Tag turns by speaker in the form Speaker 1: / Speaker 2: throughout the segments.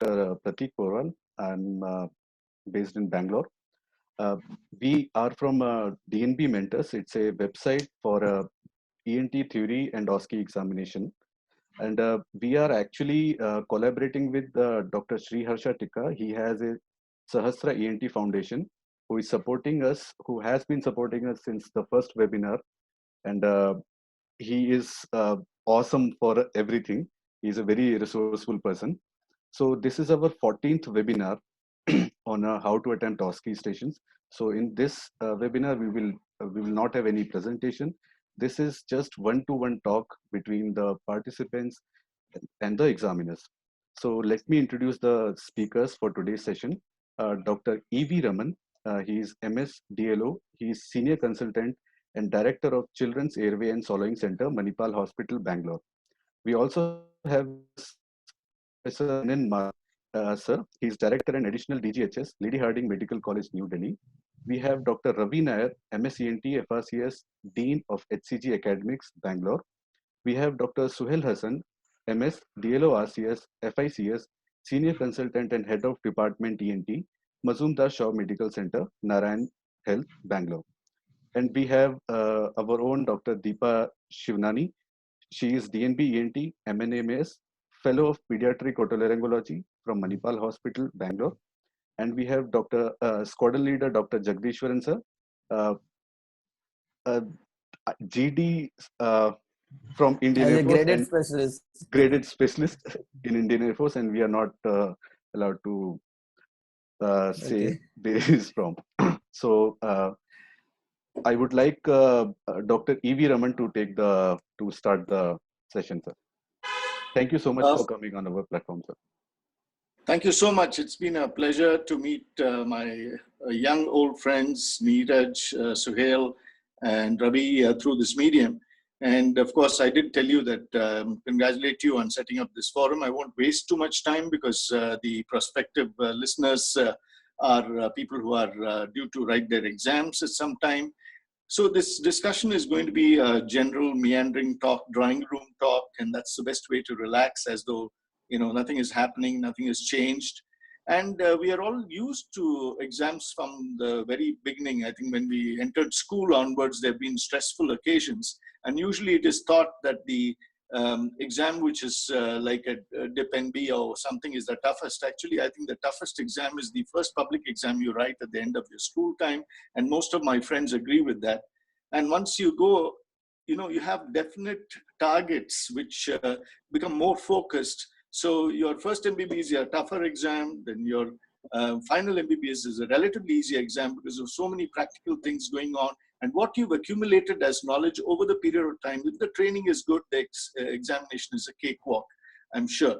Speaker 1: Prateek Porwal. I'm based in Bangalore. Uh, we are from DNB Mentors. It's a website for ENT theory and OSCE examination. And we are actually collaborating with Dr. Sri Harsha Tikka. He has a Sahasra ENT Foundation who is supporting us, who has been supporting us since the first webinar. And he is awesome for everything. He's a very resourceful person. So this is our 14th webinar on how to attempt OSCE stations. So in this webinar, we will not have any presentation. This is just one-to-one talk between the participants and the examiners. So let me introduce the speakers for today's session. Dr. E V Raman, he is MS DLO. He is Senior Consultant and Director of Children's Airway and Swallowing Center, Manipal Hospital, Bangalore. We also have with us Professor N.N. Sir. He is Director and Additional DGHS, Lady Hardinge Medical College, New Delhi. We have Dr. Ravi Nayar, MSENT, FRCS, Dean of HCG Academics, Bangalore. We have Dr. Suhel Hasan, MS, DLO RCS, FICS, Senior Consultant and Head of Department ENT, Mazumdar Shaw Medical Center, Narayan Health, Bangalore. And we have our own Dr. Deepa Shivnani. She is DNB ENT, MNMS, Fellow of Pediatric Otolaryngology from Manipal Hospital, Bangalore. And we have Dr. Squadron Leader, Dr. Jagadeeshwaran sir, uh, GD from Indian
Speaker 2: As
Speaker 1: Air
Speaker 2: a
Speaker 1: Force
Speaker 2: graded
Speaker 1: and
Speaker 2: specialist.
Speaker 1: graded specialist in Indian Air Force, and we are not allowed to say
Speaker 2: Okay.
Speaker 1: where he is from. So I would like Dr. E V Raman to start the session, sir. Thank you so much for coming on our platform, sir.
Speaker 3: Thank you so much. It's been a pleasure to meet my young old friends, Neeraj, Suhel, and Ravi through this medium. And of course, I did tell you that congratulate you on setting up this forum. I won't waste too much time because the prospective listeners are people who are due to write their exams at some time. So this discussion is going to be a general meandering talk, drawing room talk, and that's the best way to relax, as though nothing is happening, nothing has changed. And we are all used to exams from the very beginning. I think when we entered school onwards, there have been stressful occasions. And usually it is thought that the exam, which is like a DIP NB or something, is the toughest. Actually, I think the toughest exam is the first public exam you write at the end of your school time. And most of my friends agree with that. And once you go, you have definite targets which become more focused. So your first MBBS is a tougher exam, then your final MBBS is a relatively easy exam because of so many practical things going on. And what you've accumulated as knowledge over the period of time, if the training is good, the examination is a cakewalk, I'm sure.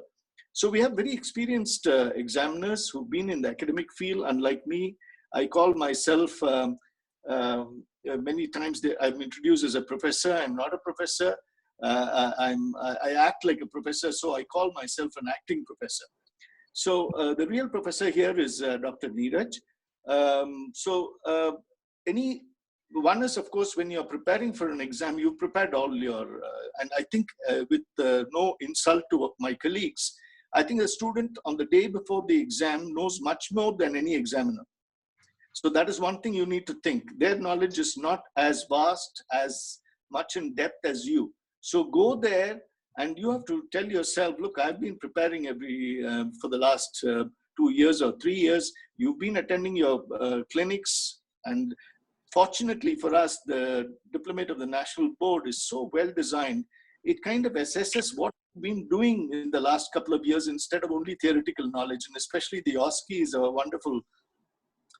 Speaker 3: So we have very experienced examiners who've been in the academic field. Unlike me, I call myself, many times I'm introduced as a professor. I'm not a professor. I act like a professor, so I call myself an acting professor. So the real professor here is Dr. Neeraj. One is, of course, when you're preparing for an exam, you've prepared all your, and I think with no insult to my colleagues, I think a student on the day before the exam knows much more than any examiner. So that is one thing you need to think. Their knowledge is not as vast, as much in depth as you. So go there and you have to tell yourself, look, I've been preparing for the last 2 years or 3 years. You've been attending your clinics, and fortunately for us, the Diplomate of the National Board is so well designed. It kind of assesses what we've been doing in the last couple of years instead of only theoretical knowledge. And especially the OSCE is a wonderful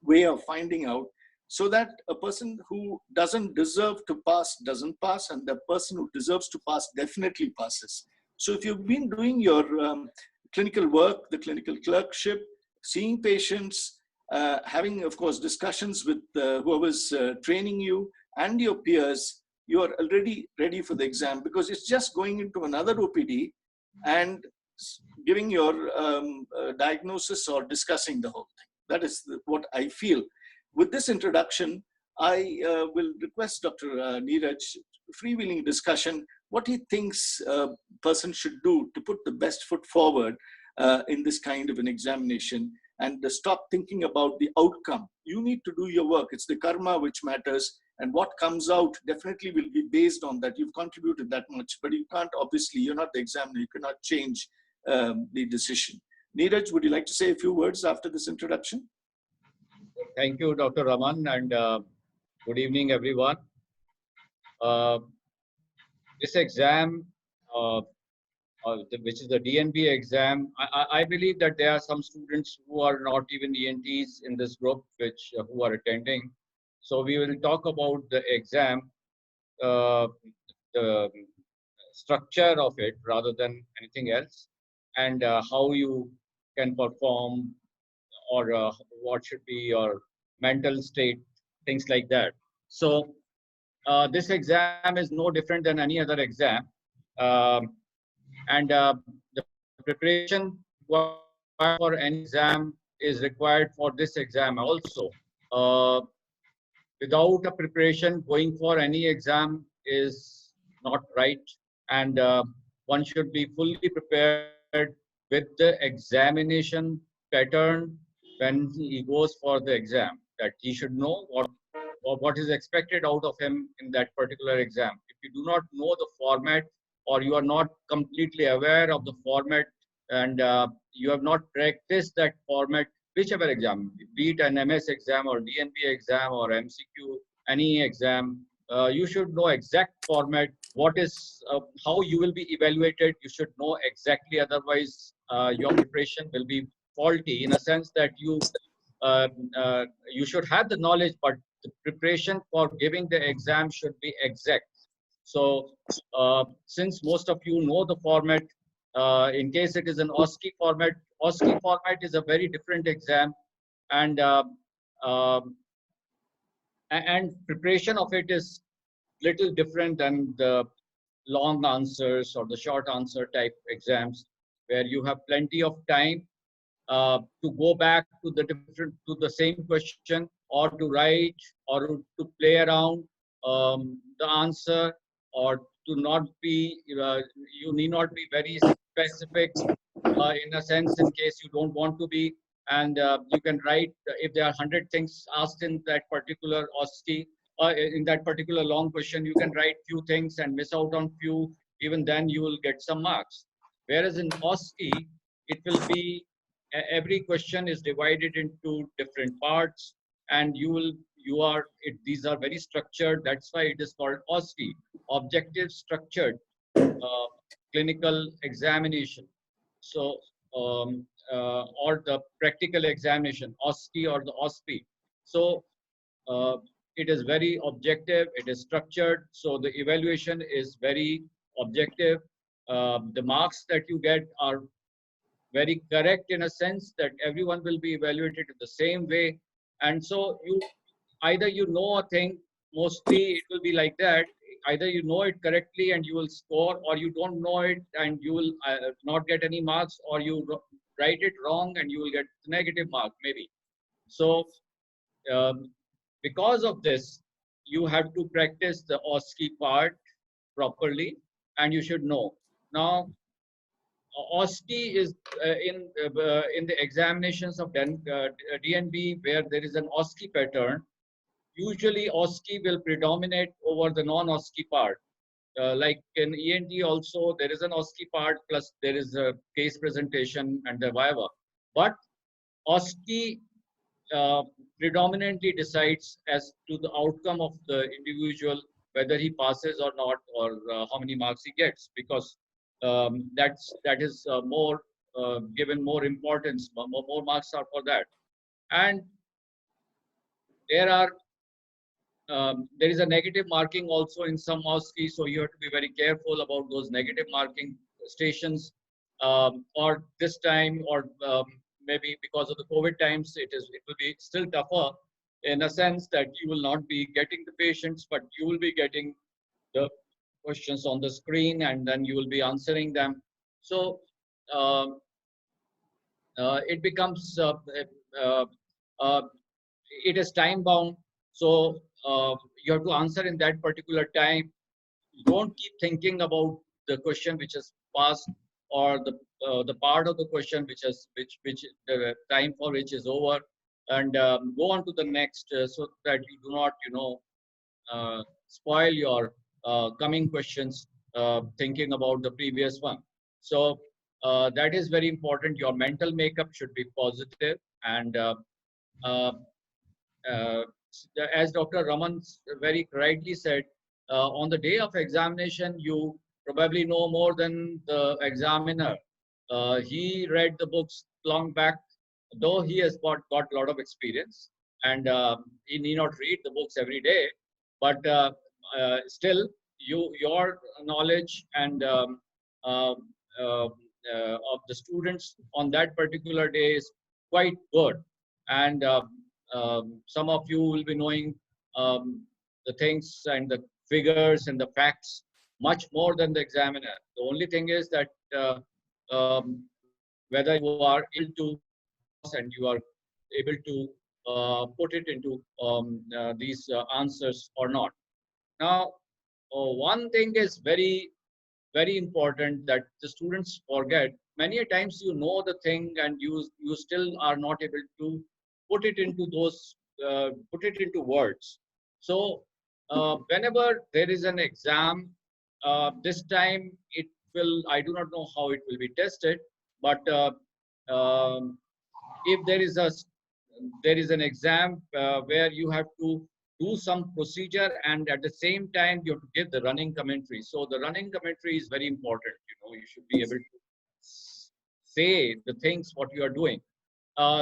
Speaker 3: way of finding out, so that a person who doesn't deserve to pass doesn't pass, and the person who deserves to pass definitely passes. So if you've been doing your clinical work, the clinical clerkship, seeing patients, having, of course, discussions with whoever's training you and your peers, you are already ready for the exam, because it's just going into another OPD and giving your diagnosis or discussing the whole thing. That is what I feel. With this introduction, I will request Dr. Neeraj, freewheeling discussion, what he thinks a person should do to put the best foot forward in this kind of an examination, and stop thinking about the outcome. You need to do your work. It's the karma which matters, and what comes out definitely will be based on that. You've contributed that much, but you can't, obviously, you're not the examiner, you cannot change the decision. Neeraj, would you like to say a few words after this introduction?
Speaker 2: Thank you, Dr. Raman, and good evening, everyone. Uh, this exam, which is the DNB exam, I believe that there are some students who are not even ENTs in this group, which who are attending. So we will talk about the exam, the structure of it rather than anything else, and how you can perform, or what should be your mental state, things like that. So this exam is no different than any other exam, um, and the preparation required for any exam is required for this exam also. Uh, Without a preparation, going for any exam is not right, and one should be fully prepared with the examination pattern when he goes for the exam, that he should know what is expected out of him in that particular exam. If you do not know the format, or you are not completely aware of the format, and you have not practiced that format, whichever exam, be it an MS exam or DNP exam or MCQ, any exam, you should know exact format, what is, how you will be evaluated, you should know exactly, otherwise your preparation will be faulty, in a sense that uh, you should have the knowledge, but the preparation for giving the exam should be exact. So since most of you know the format, in case it is an OSCE format is a very different exam, and um, and preparation of it is little different than the long answers or the short answer type exams, where you have plenty of time to go back to the same question, or to write, or to play around the answer, or to not be you need not be very specific, in a sense, in case you don't want to be, and you can write, if there are 100 things asked in that particular OSCE, in that particular long question, you can write few things and miss out on few, even then you will get some marks. Whereas in OSCE, it will be, every question is divided into different parts, and these are very structured. That's why it is called OSCE, objective structured uh, clinical examination. So or the practical examination, OSCE or the OSPE. So uh, it is very objective, it is structured, so the evaluation is very objective. The marks that you get are very correct, in a sense that everyone will be evaluated in the same way. And so either you know a thing, mostly it will be like that, either you know it correctly and you will score, or you don't know it and you will not get any marks, or you write it wrong and you will get negative mark maybe. So um, because of this, you have to practice the OSCE part properly, and you should know. Now, OSCE is in the examinations of DNB, where there is an OSCE pattern. Usually, OSCE will predominate over the non-OSCE part. Like in ENT also, there is an OSCE part, plus there is a case presentation and the viva. But OSCE predominantly decides as to the outcome of the individual, whether he passes or not, or how many marks he gets, because that is more given more importance. More marks are for that, and there are there is a negative marking also in some OSCE, so you have to be very careful about those negative marking stations. Or this time, or maybe because of the COVID times, it will be still tougher, in a sense that you will not be getting the patients, but you will be getting the questions on the screen, and then you will be answering them. So it becomes uh, uh, it is time bound. So you have to answer in that particular time. Don't keep thinking about the question which is passed. or the part of the question which the time for which is over, and go on to the next, so that you do not spoil your coming questions thinking about the previous one. So that is very important. Your mental makeup should be positive, and uh, uh, as Dr. Raman very rightly said, on the day of examination, you probably know more than the examiner. He read the books long back, though he has got a lot of experience, and he need not read the books every day, but still, your knowledge and uh, of the students on that particular day is quite good, and some of you will be knowing the things and the figures and the facts much more than the examiner. The only thing is that whether you are able to across and you are able to put it into these answers or not. Now, one thing is very important that the students forget. Many a times you know the thing and you still are not able to put it into put it into words. So whenever there is an exam, this time it will, I do not know how it will be tested, but um, if there is an exam where you have to do some procedure, and at the same time you have to give the running commentary. So the running commentary is very important. You should be able to say the things what you are doing.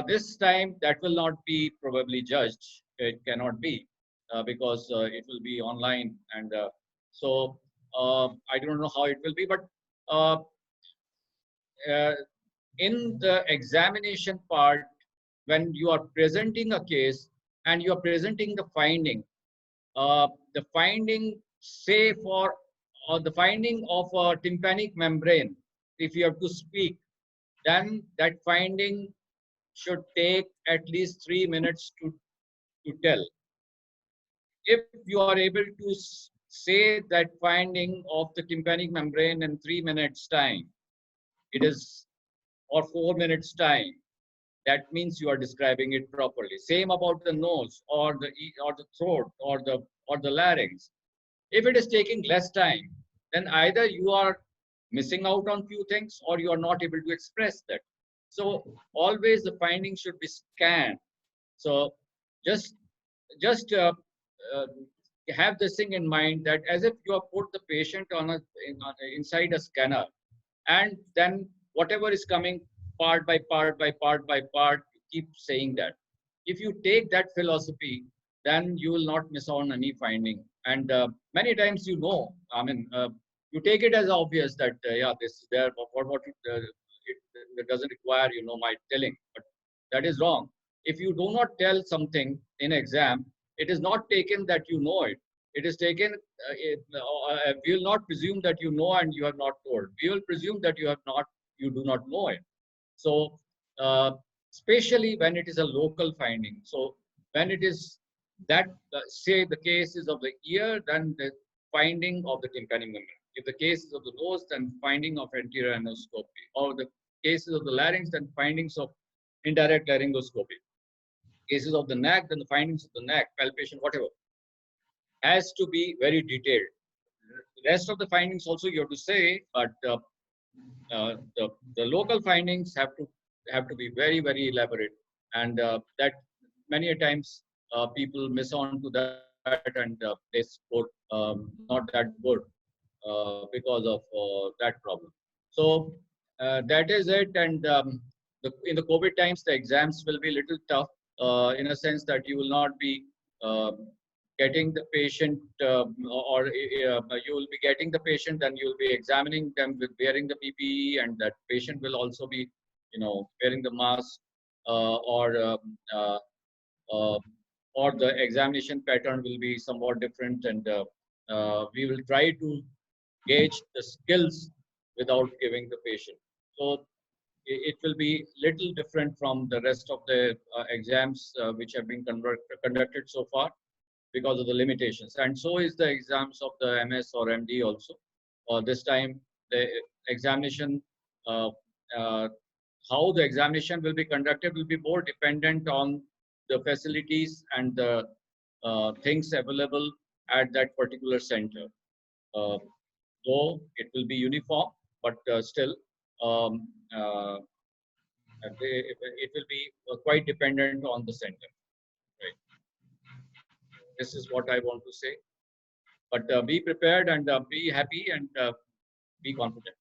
Speaker 2: This time that will not be probably judged. It cannot be because it will be online, and so I don't know how it will be, but uh, in the examination part, when you are presenting a case and you are presenting the finding, say for the finding of a tympanic membrane, if you have to speak, then that finding should take at least 3 minutes to tell. If you are able to say that finding of the tympanic membrane in 3 minutes time, it is, or 4 minutes time, that means you are describing it properly. Same about the nose or the throat or the larynx. If it is taking less time, then either you are missing out on few things or you are not able to express that. So always the findings should be scanned. So just just uh, have this thing in mind, that as if you have put the patient inside a scanner, and then whatever is coming part by part by part by part, you keep saying that. If you take that philosophy, then you will not miss on any finding. And many times, I mean, you take it as obvious that yeah, this is there. It doesn't require my telling, but that is wrong. If you do not tell something in exam, it is not taken that you know it. It is taken. We will not presume that you know and you have not told. We will presume that you do not know it. So, especially when it is a local finding. So, when it is that, say the case is of the ear, then the finding of the tympanic membrane. If the case is of the nose, then finding of anterior anoscopy. Or the cases of the larynx, then findings of indirect laryngoscopy. Cases of the neck, then the findings of the neck, palpation, whatever, has to be very detailed. The rest of the findings also you have to say, but the local findings have to be very elaborate, and that many a times people miss on to that, and they score not that good because of that problem. So that is it, and in the COVID times, the exams will be a little tough in a sense that you will not be uh, getting the patient, or you will be getting the patient and you will be examining them with wearing the PPE, and that patient will also be, wearing the mask, uh, uh, or the examination pattern will be somewhat different, and we will try to gauge the skills without giving the patient. So it will be little different from the rest of the exams which have been conducted so far, because of the limitations. And so is the exams of the MS or MD also. This time, the examination uh, uh, how the examination will be conducted will be more dependent on the facilities and the things available at that particular center. Uh, though it will be uniform, but still um, uh, it will be quite dependent on the center. Right. This is what I want to say. But be prepared and be happy and be confident.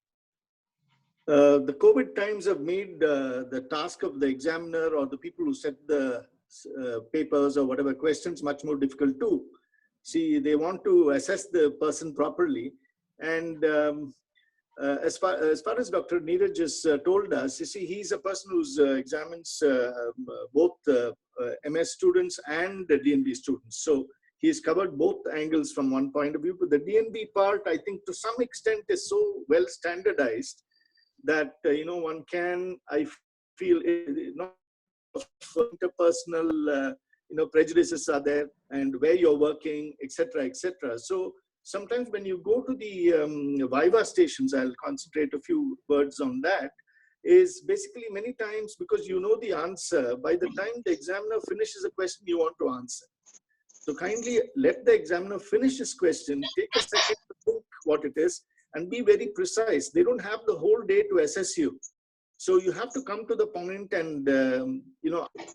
Speaker 3: The COVID times have made the task of the examiner or the people who set the papers or whatever questions much more difficult too. See, they want to assess the person properly. And as far as Dr. Neeraj has told us, you see, he's a person who examines both MS students and the DNB students. So he's covered both angles from one point of view. But the DNB part, I think to some extent is so well standardized that, one can, I feel, not interpersonal, prejudices are there and where you're working, etc., etc. So sometimes when you go to the Viva stations, I'll concentrate a few words on that, is basically many times because you know the answer, by the time the examiner finishes a question you want to answer. So kindly let the examiner finish his question, take a second to think what it is, and be very precise. They don't have the whole day to assess you. So you have to come to the point and,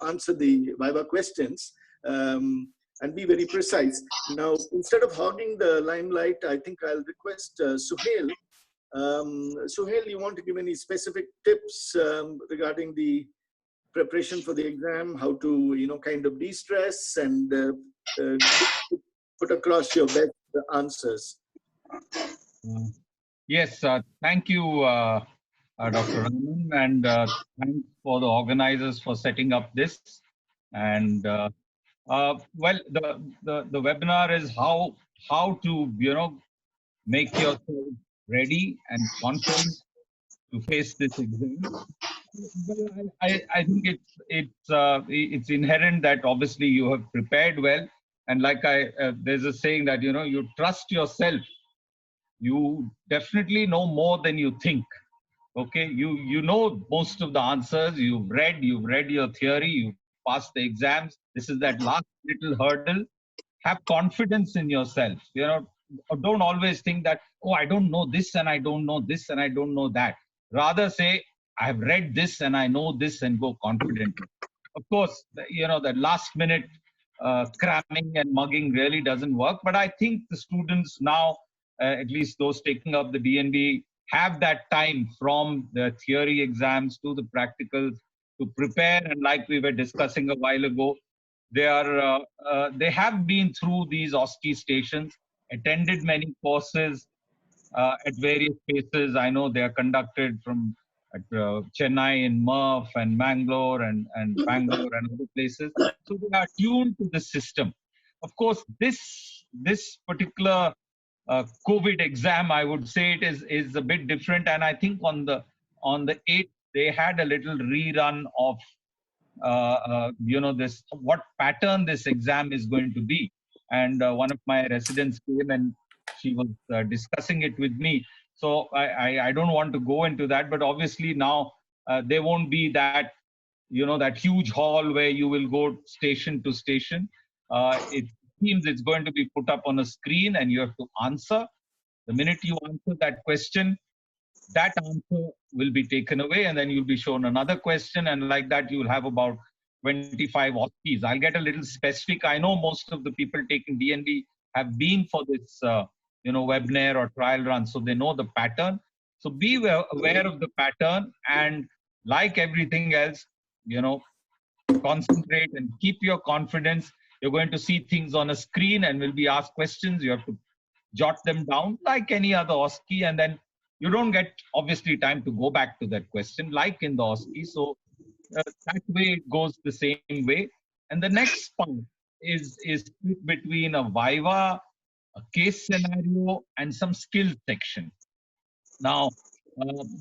Speaker 3: answer the Viva questions and be very precise. Now, instead of hogging the limelight, I think I'll request Suhel. Suhel, you want to give any specific tips regarding the preparation for the exam, how to, kind of de-stress and put across your best answers?
Speaker 4: Yes, thank you, Dr. Raman, and thanks for the organizers for setting up this. And well, the webinar is how to make yourself ready and confident to face this exam. Well, I think it's inherent that obviously you have prepared well, and like there's a saying that you trust yourself. You definitely know more than you think. Okay, you know most of the answers. You've read your theory. You've passed the exams. This is that last little hurdle. Have confidence in yourself. Don't always think that, oh, I don't know this and I don't know this and I don't know that. Rather say, I have read this and I know this, and go confidently. Of course, that last minute cramming and mugging really doesn't work. But I think the students now, at least those taking up the DNB, have that time from the theory exams to the practicals to prepare. And like we were discussing a while ago, they have been through these OSCE stations, attended many courses at various places. I know they are conducted from Chennai and MUF and Mangalore and Bangalore and other places. So they are tuned to the system. Of course, this particular COVID exam, I would say it is a bit different. And I think on the 8th, they had a little rerun of this, what pattern this exam is going to be. And one of my residents came and she was discussing it with me. So I don't want to go into that, but obviously now there won't be that, that huge hall where you will go station to station. It seems it's going to be put up on a screen and you have to answer. The minute you answer that question, that answer will be taken away, and then you'll be shown another question, and like that you'll have about 25 OSCEs. I'll get a little specific. I know most of the people taking DNB have been for this webinar or trial run, so they know the pattern. So be aware of the pattern, and like everything else, concentrate and keep your confidence. You're going to see things on a screen and will be asked questions. You have to jot them down like any other OSCE, and then you don't get obviously time to go back to that question like in the OSCE. So that way it goes the same way. And the next part is split between a Viva, a case scenario, and some skill section. Now,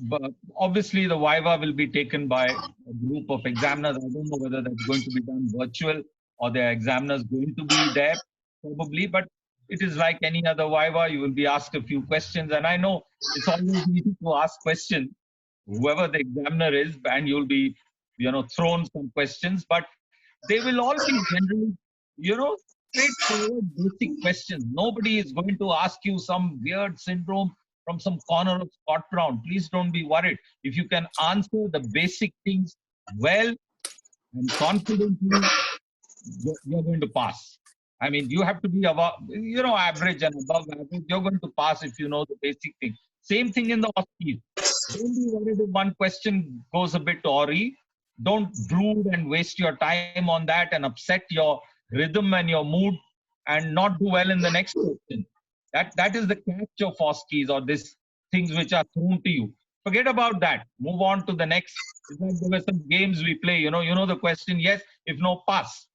Speaker 4: but obviously the Viva will be taken by a group of examiners. I don't know whether that's going to be done virtual or the examiners going to be there, probably, but it is like any other Viva. You will be asked a few questions, and I know it's always easy to ask questions whoever the examiner is, and you'll be, thrown some questions, but they will all be generally, straightforward, basic questions. Nobody is going to ask you some weird syndrome from some corner of Scott Brown. Please don't be worried. If you can answer the basic things well and confidently, you're going to pass. I mean, you have to be above, average and above average. You're going to pass if you know the basic thing. Same thing in the OSCE. Don't be worried if one question goes a bit awry. Don't brood and waste your time on that and upset your rhythm and your mood and not do well in the next question. That is the catch of OSCEs, or this things which are thrown to you. Forget about that. Move on to the next. It's like there were some games we play. You know the question. Yes, if no, pass.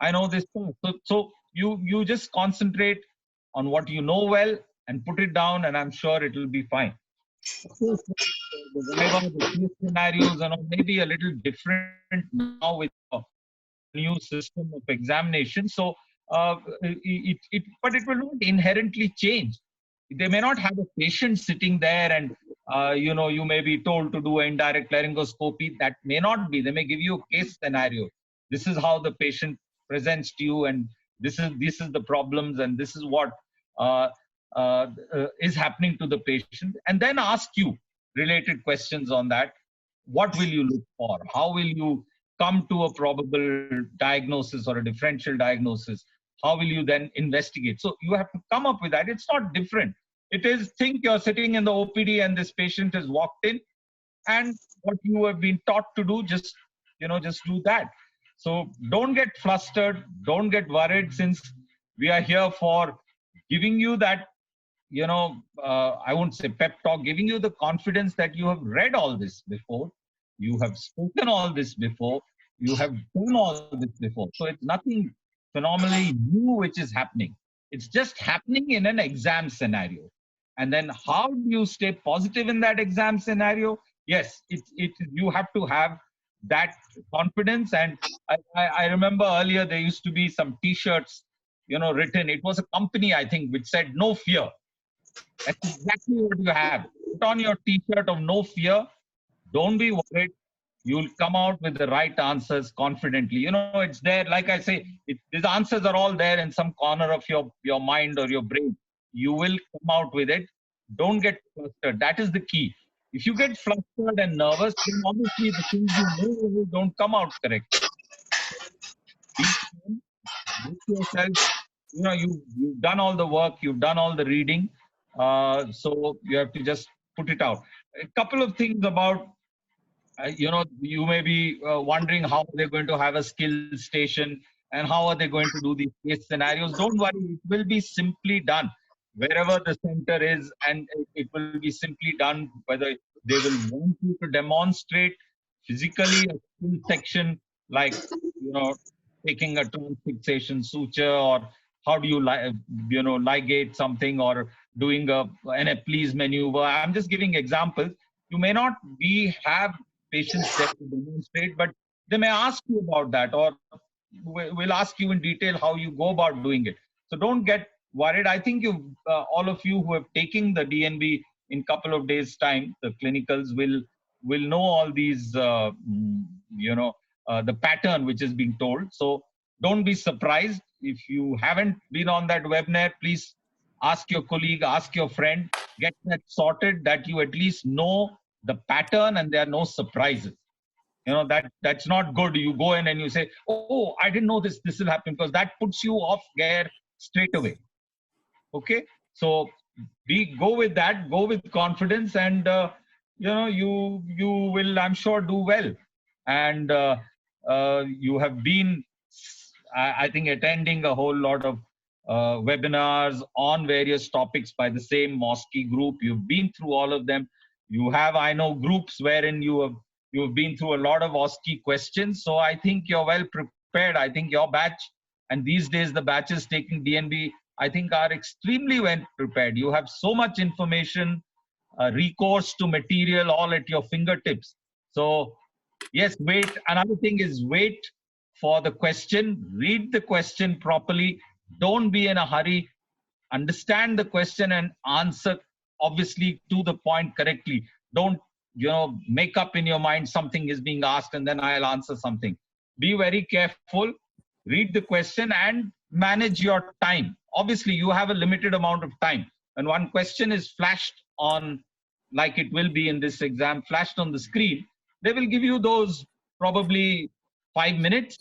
Speaker 4: I know this part. So you just concentrate on what you know well and put it down, and I'm sure it will be fine. Of course, the Viva, the case scenarios are maybe a little different now with the new system of examination. So, but it will not inherently change. They may not have a patient sitting there and you may be told to do an indirect laryngoscopy. That may not be. They may give you a case scenario. This is how the patient presents to you, and this is the problems, and this is what uh, is happening to the patient, and then ask you related questions on that. What will you look for? How will you come to a probable diagnosis or a differential diagnosis? How will you then investigate? So you have to come up with that. It's not different. It is, think you're sitting in the OPD and this patient has walked in, and what you have been taught to do, just do that. So don't get flustered, don't get worried, since we are here for giving you that, I won't say pep talk, giving you the confidence that you have read all this before, you have spoken all this before, you have done all this before. So it's nothing phenomenally new which is happening. It's just happening in an exam scenario. And then how do you stay positive in that exam scenario? Yes, you have to have that confidence. And I remember earlier there used to be some T-shirts, written. It was a company, I think, which said "No fear." That's exactly what you have. Put on your T-shirt of "No fear." Don't be worried. You'll come out with the right answers confidently. It's there. Like I say, these answers are all there in some corner of your mind or your brain. You will come out with it. Don't get flustered. That is the key. If you get flustered and nervous, then obviously the things you know don't come out correct. Be calm, make yourself, you've done all the work, you've done all the reading. So you have to just put it out. A couple of things about, you may be wondering how they're going to have a skill station and how are they going to do these case scenarios. Don't worry, it will be simply done wherever the center is, and it will be simply done. Whether they will want you to demonstrate physically a skill section, like taking a transfixation suture, or how do you ligate something, or doing an Epley's maneuver. I'm just giving examples. You may not have patients there to demonstrate, but they may ask you about that, or will ask you in detail how you go about doing it. So don't get worried. I think you, all of you who have taken the DNB in couple of days' time, the clinicals will know all these, the pattern which is being told. So don't be surprised if you haven't been on that webinar. Please ask your colleague, ask your friend, get that sorted, that you at least know the pattern and there are no surprises. That's not good. You go in and you say, oh, I didn't know this will happen, because that puts you off gear straight away. Okay, so go with that, go with confidence, and you will, I'm sure, do well. And you have been, I think, attending a whole lot of webinars on various topics by the same OSCE group. You've been through all of them. You have, I know, groups wherein you've been through a lot of OSCE questions. So I think you're well prepared. I think your batch, and these days the batches taking DNB, I think, are extremely well prepared. You have so much information, recourse to material all at your fingertips. So yes, wait. Another thing is wait for the question. Read the question properly. Don't be in a hurry. Understand the question and answer, obviously, to the point correctly. Don't make up in your mind something is being asked and then I'll answer something. Be very careful, read the question and manage your time. Obviously, you have a limited amount of time. When one question is flashed on, like it will be in this exam, flashed on the screen, they will give you those probably 5 minutes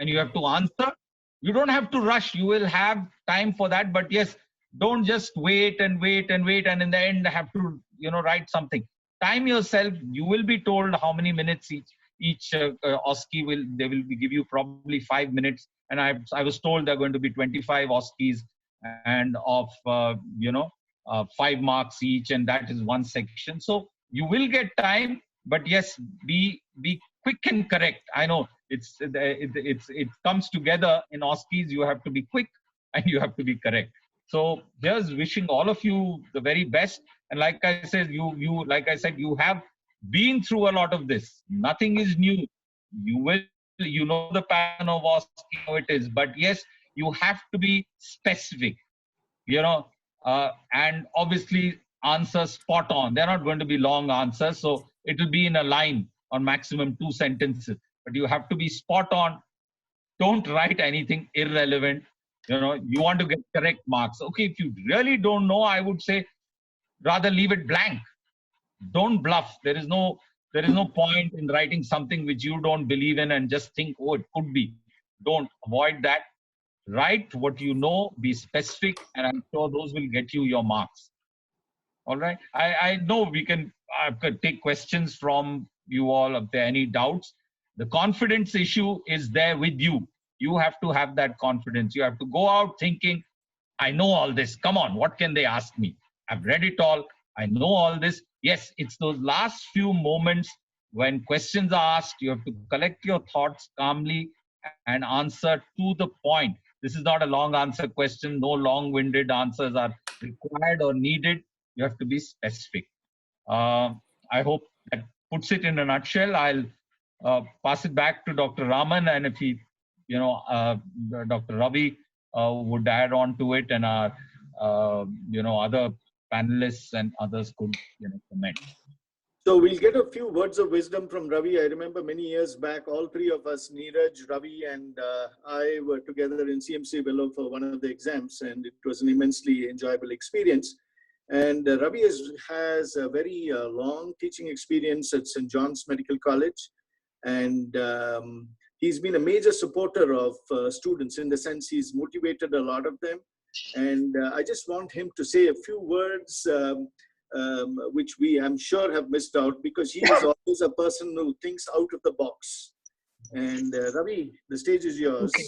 Speaker 4: and you have to answer. You don't have to rush. You will have time for that. But yes, don't just wait and wait and wait and in the end have to, write something. Time yourself. You will be told how many minutes each OSCE they will give you probably 5 minutes. And I was told there are going to be 25 OSCEs and of 5 marks each, and that is one section. So you will get time, but yes, be quick and correct. I know it comes together in OSCEs. You have to be quick and you have to be correct. So here's wishing all of you the very best. And like I said, you have been through a lot of this. Nothing is new. You know the pattern of OSCE, how it is. But yes, you have to be specific, and obviously answer spot on. They're not going to be long answers. So it will be in a line or maximum 2 sentences. But you have to be spot on. Don't write anything irrelevant. You want to get correct marks. Okay, if you really don't know, I would say rather leave it blank. Don't bluff. There is no point in writing something which you don't believe in and just think, oh, it could be. Don't. Avoid that. Write what you know, be specific, and I'm sure those will get you your marks. All right. I know we can take questions from you all if there are any doubts. The confidence issue is there with you. You have to have that confidence. You have to go out thinking, I know all this. Come on, what can they ask me? I've read it all. I know all this. Yes, it's those last few moments when questions are asked, you have to collect your thoughts calmly and answer to the point. This is not a long answer question. No long-winded answers are required or needed. You have to be specific. I hope that puts it in a nutshell. I'll pass it back to Dr. Raman, and if he, Dr. Ravi would add on to it, and our, other panelists and others could, comment.
Speaker 3: So we'll get a few words of wisdom from Ravi. I remember many years back, all three of us, Neeraj, Ravi, and I were together in CMC Willow for one of the exams, and it was an immensely enjoyable experience. And Ravi has a very long teaching experience at St. John's Medical College, and he's been a major supporter of students in the sense he's motivated a lot of them. And I just want him to say a few words which I'm sure have missed out, because he is always a person who thinks out of the box. And Ravi, the stage is yours.
Speaker 5: Okay.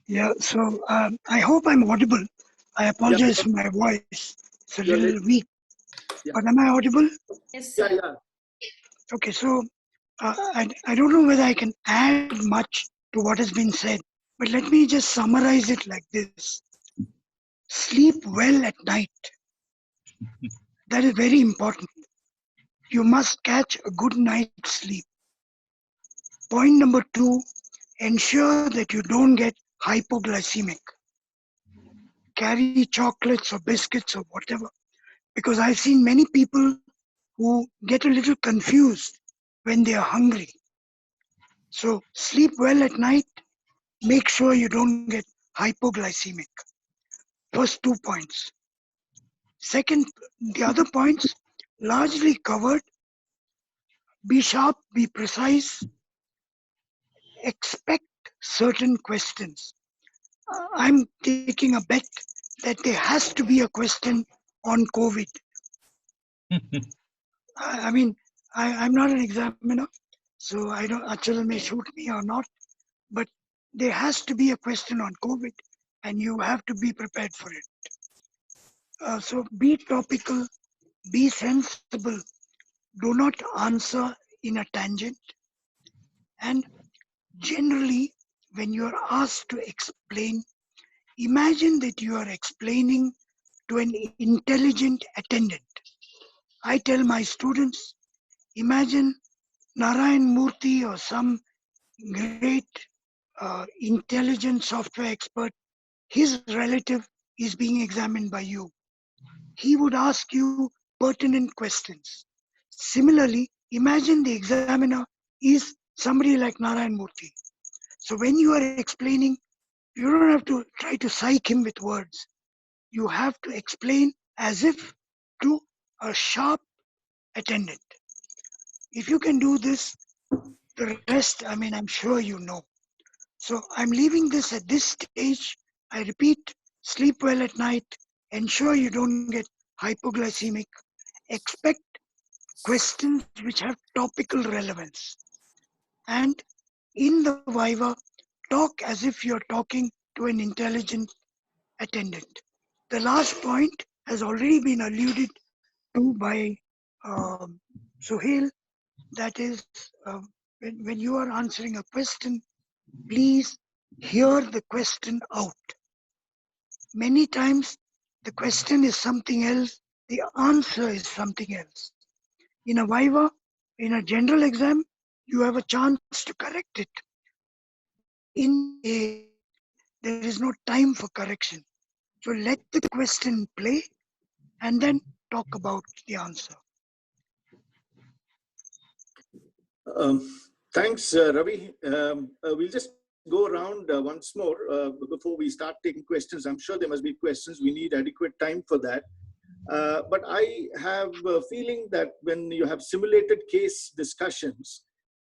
Speaker 5: Yeah, so I hope I'm audible. I apologize for my voice. It's a little weak.
Speaker 3: Yeah.
Speaker 5: But am I audible?
Speaker 6: Yes,
Speaker 3: Yeah,
Speaker 6: sir.
Speaker 3: yeah.
Speaker 5: Okay, so I don't know whether I can add much to what has been said, but let me just summarize it like this. Sleep well at night. That is very important. You must catch a good night's sleep. Point number 2, ensure that you don't get hypoglycemic. Carry chocolates or biscuits or whatever, because I've seen many people who get a little confused when they are hungry. So sleep well at night. Make sure you don't get hypoglycemic. First 2 points. Second, the other points largely covered. Be sharp, be precise, expect certain questions. I'm taking a bet that there has to be a question on COVID. I mean, I'm not an examiner, so I don't, Achal may shoot me or not, but there has to be a question on COVID, and you have to be prepared for it. So be topical, be sensible, do not answer in a tangent, and generally, when you are asked to explain, imagine that you are explaining to an intelligent attendant. I tell my students, imagine Narayan Murthy or some great intelligent software expert, his relative is being examined by you. He would ask you pertinent questions. Similarly, imagine the examiner is somebody like Narayan Murthy. So when you are explaining, you don't have to try to psych him with words. You have to explain as if to a sharp attendant. If you can do this, the rest, I mean, I'm sure you know. So I'm leaving this at this stage. I repeat, sleep well at night. Ensure you don't get hypoglycemic. Expect questions which have topical relevance. And in the Viva, talk as if you're talking to an intelligent attendant. The last point has already been alluded to by Suhel. That is, when you are answering a question, please hear the question out. Many times, the question is something else, the answer is something else. In a Viva, in a general exam, you have a chance to correct it. In a, there is no time for correction. So let the question play and then talk about the answer.
Speaker 3: Thanks, Ravi. We'll just go around once more before we start taking questions. I'm sure there must be questions. We need adequate time for that. But I have a feeling that when you have simulated case discussions,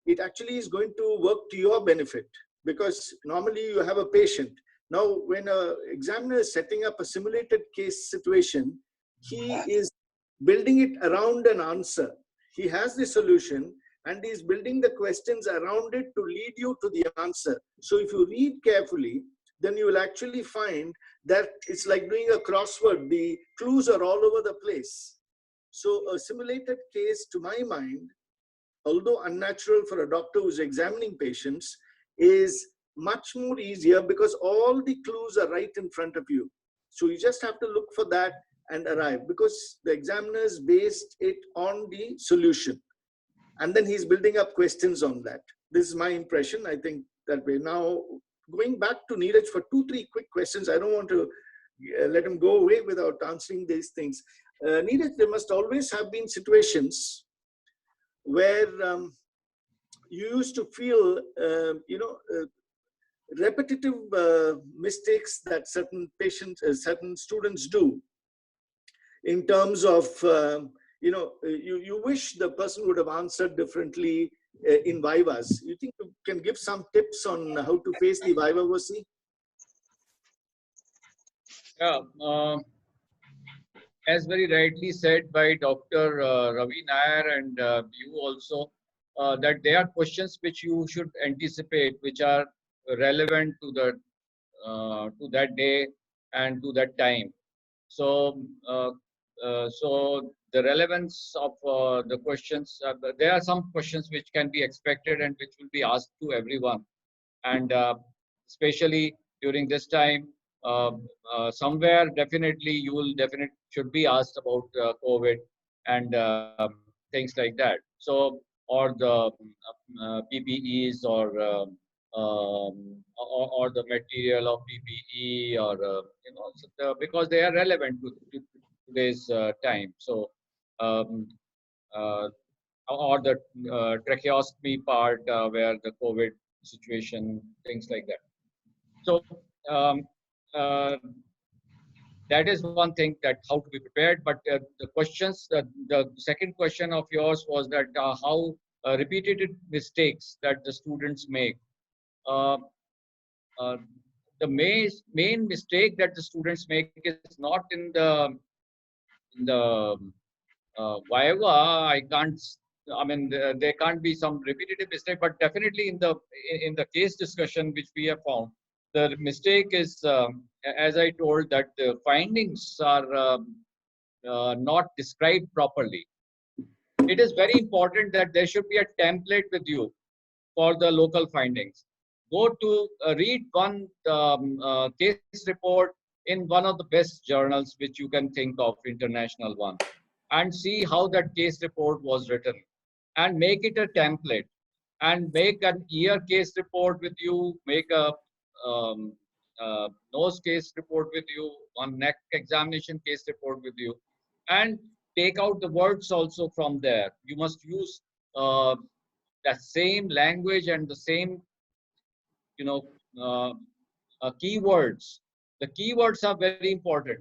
Speaker 3: it actually is going to work to your benefit, because normally you have a patient. Now, when an examiner is setting up a simulated case situation, he is building it around an answer. He has the solution and he's building the questions around it to lead you to the answer. So if you read carefully, then you will actually find that it's like doing a crossword. The clues are all over the place. So a simulated case, to my mind, although unnatural for a doctor who's examining patients, is much more easier because all the clues are right in front of you. So you just have to look for that and arrive, because the examiners based it on the solution. And then he's building up questions on that. This is my impression. I think that way. Now, going back to Neeraj for 2-3 quick questions. I don't want to let him go away without answering these things. Neeraj, there must always have been situations where you used to feel, repetitive mistakes that certain patients, certain students do in terms of, you wish the person would have answered differently in Vivas. You think you can give some tips on how to face the Viva OSCE?
Speaker 2: Yeah, as very rightly said by Dr. Ravi Nayar and you also, that there are questions which you should anticipate, which are relevant to that day and to that time. So, so the relevance of the questions, there are some questions which can be expected and which will be asked to everyone. And especially during this time, somewhere definitely you will should be asked about COVID and things like that. So, or the PPEs or the material of PPE, or because they are relevant to today's time. So, uh, or the tracheostomy part where the COVID situation, things like that. So uh, that is one thing, that how to be prepared. But the questions, the second question of yours was that how repeated mistakes that the students make. Uh, uh, the main mistake that the students make is not in the Viva. I can't. I mean, there can't be some repetitive mistake, but definitely in the case discussion which we have found, the mistake is, as I told, that the findings are not described properly. It is very important that there should be a template with you for the local findings. Go to read one case report in one of the best journals which you can think of, international one, and see how that case report was written, and make it a template, and make an ear case report with you, make a um, nose case report with you, one neck examination case report with you, and take out the words also from there. You must use that same language and the same, you know, keywords. The keywords are very important.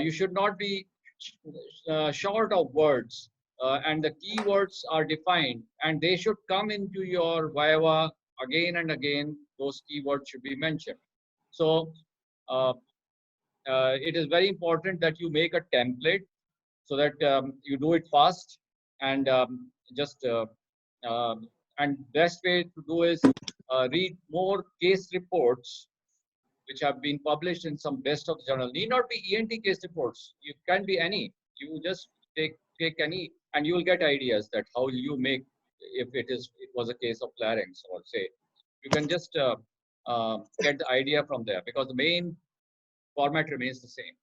Speaker 2: You should not be short of words, and the keywords are defined, and they should come into your Viva again and again. Those keywords should be mentioned. So it is very important that you make a template so that you do it fast, and just and best way to do is read more case reports which have been published in some best of the journal. Need not be ENT case reports. It can be any. You just take any, and you will get ideas that how you make, if it was a case of larynx, or say, you can just get the idea from there, because the main format remains the same.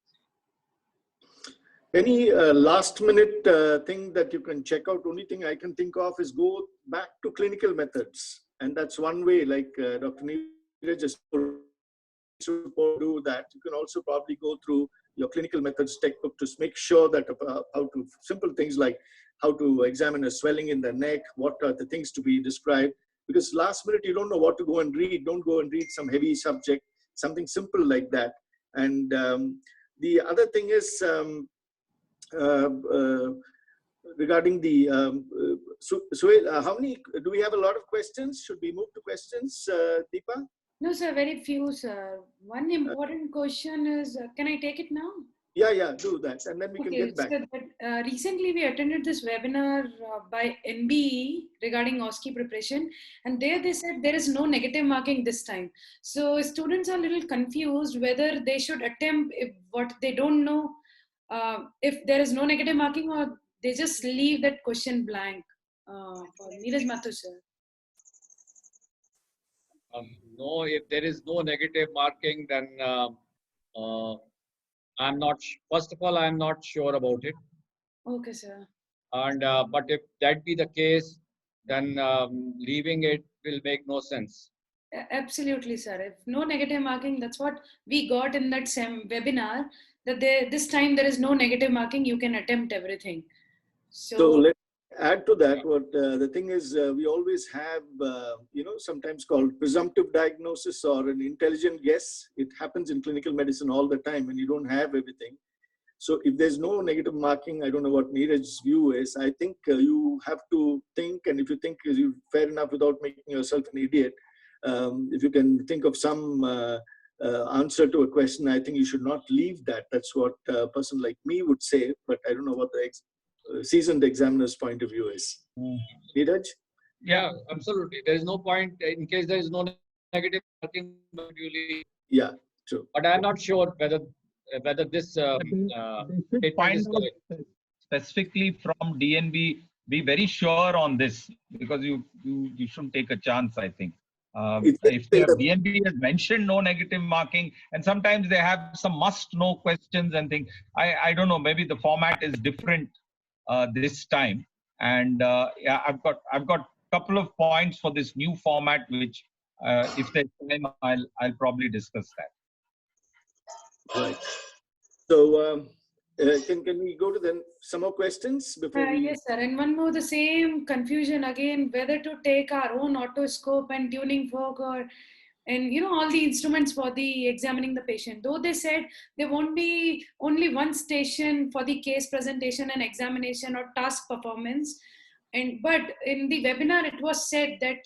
Speaker 3: Any last minute thing that you can check out? Only thing I can think of is go back to clinical methods. And that's one way, like Dr. Neeraj just do that. You can also probably go through your clinical methods textbook to make sure that how to, simple things like how to examine a swelling in the neck, what are the things to be described. Because last minute, you don't know what to go and read. Don't go and read some heavy subject, something simple like that. And the other thing is, regarding the Suhel, how many do we have? A lot of questions. Should we move to questions, Deepa?
Speaker 6: No, sir, very few, sir. One important question is, can I take it now?
Speaker 3: Yeah, do that, and then we can get back.
Speaker 6: So that, recently, we attended this webinar by NBE regarding OSCE preparation, and there they said there is no negative marking this time. So students are a little confused whether they should attempt what they don't know, if there is no negative marking, or they just leave that question blank. For Neeraj Mathur, sir.
Speaker 2: No, if there is no negative marking, then I'm not. First of all, I'm not sure about it.
Speaker 6: Okay, sir.
Speaker 2: And but if that be the case, then leaving it will make no sense.
Speaker 6: Absolutely, sir. If no negative marking, that's what we got in that same webinar. That this time there is no negative marking. You can attempt everything.
Speaker 3: So let's add to that. What the thing is, we always have, sometimes called presumptive diagnosis or an intelligent guess. It happens in clinical medicine all the time, and you don't have everything. So if there's no negative marking, I don't know what Neeraj's view is. I think you have to think, and if you think you're fair enough without making yourself an idiot, if you can think of some answer to a question, I think you should not leave that. That's what a person like me would say, but I don't know what the seasoned examiner's point of view is. Neeraj?
Speaker 2: Yeah, absolutely. There is no point, in case there is no negative marking,
Speaker 3: yeah, true.
Speaker 2: But I'm not sure whether this statement is correct.
Speaker 4: Specifically from DNB, be very sure on this, because you shouldn't take a chance, I think. If the DNB has mentioned no negative marking, and sometimes they have some must-know questions and things, I don't know, maybe the format is different this time. And yeah, I've got a couple of points for this new format, which if there's time, I'll probably discuss that.
Speaker 3: Right. So can we go to then some more questions before we...
Speaker 6: Yes, sir. And one more, the same confusion again, whether to take our own otoscope and tuning fork, or and all the instruments for the examining the patient. Though they said there won't be only one station for the case presentation and examination or task performance. But in the webinar, it was said that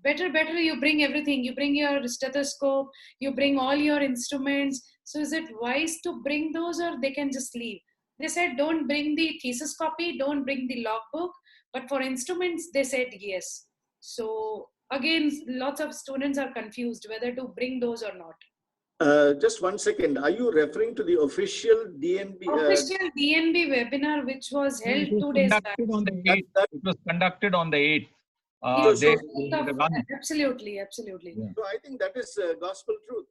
Speaker 6: better you bring everything. You bring your stethoscope, you bring all your instruments. So is it wise to bring those, or they can just leave? They said don't bring the thesis copy, don't bring the logbook. But for instruments, they said yes. So again, lots of students are confused whether to bring those or not.
Speaker 3: Just 1 second. Are you referring to the official DNB?
Speaker 6: Official DNB webinar, which was held 2 days back.
Speaker 4: On the 8th. It was conducted on the 8th.
Speaker 6: Absolutely.
Speaker 3: Yeah. So I think that is gospel truth.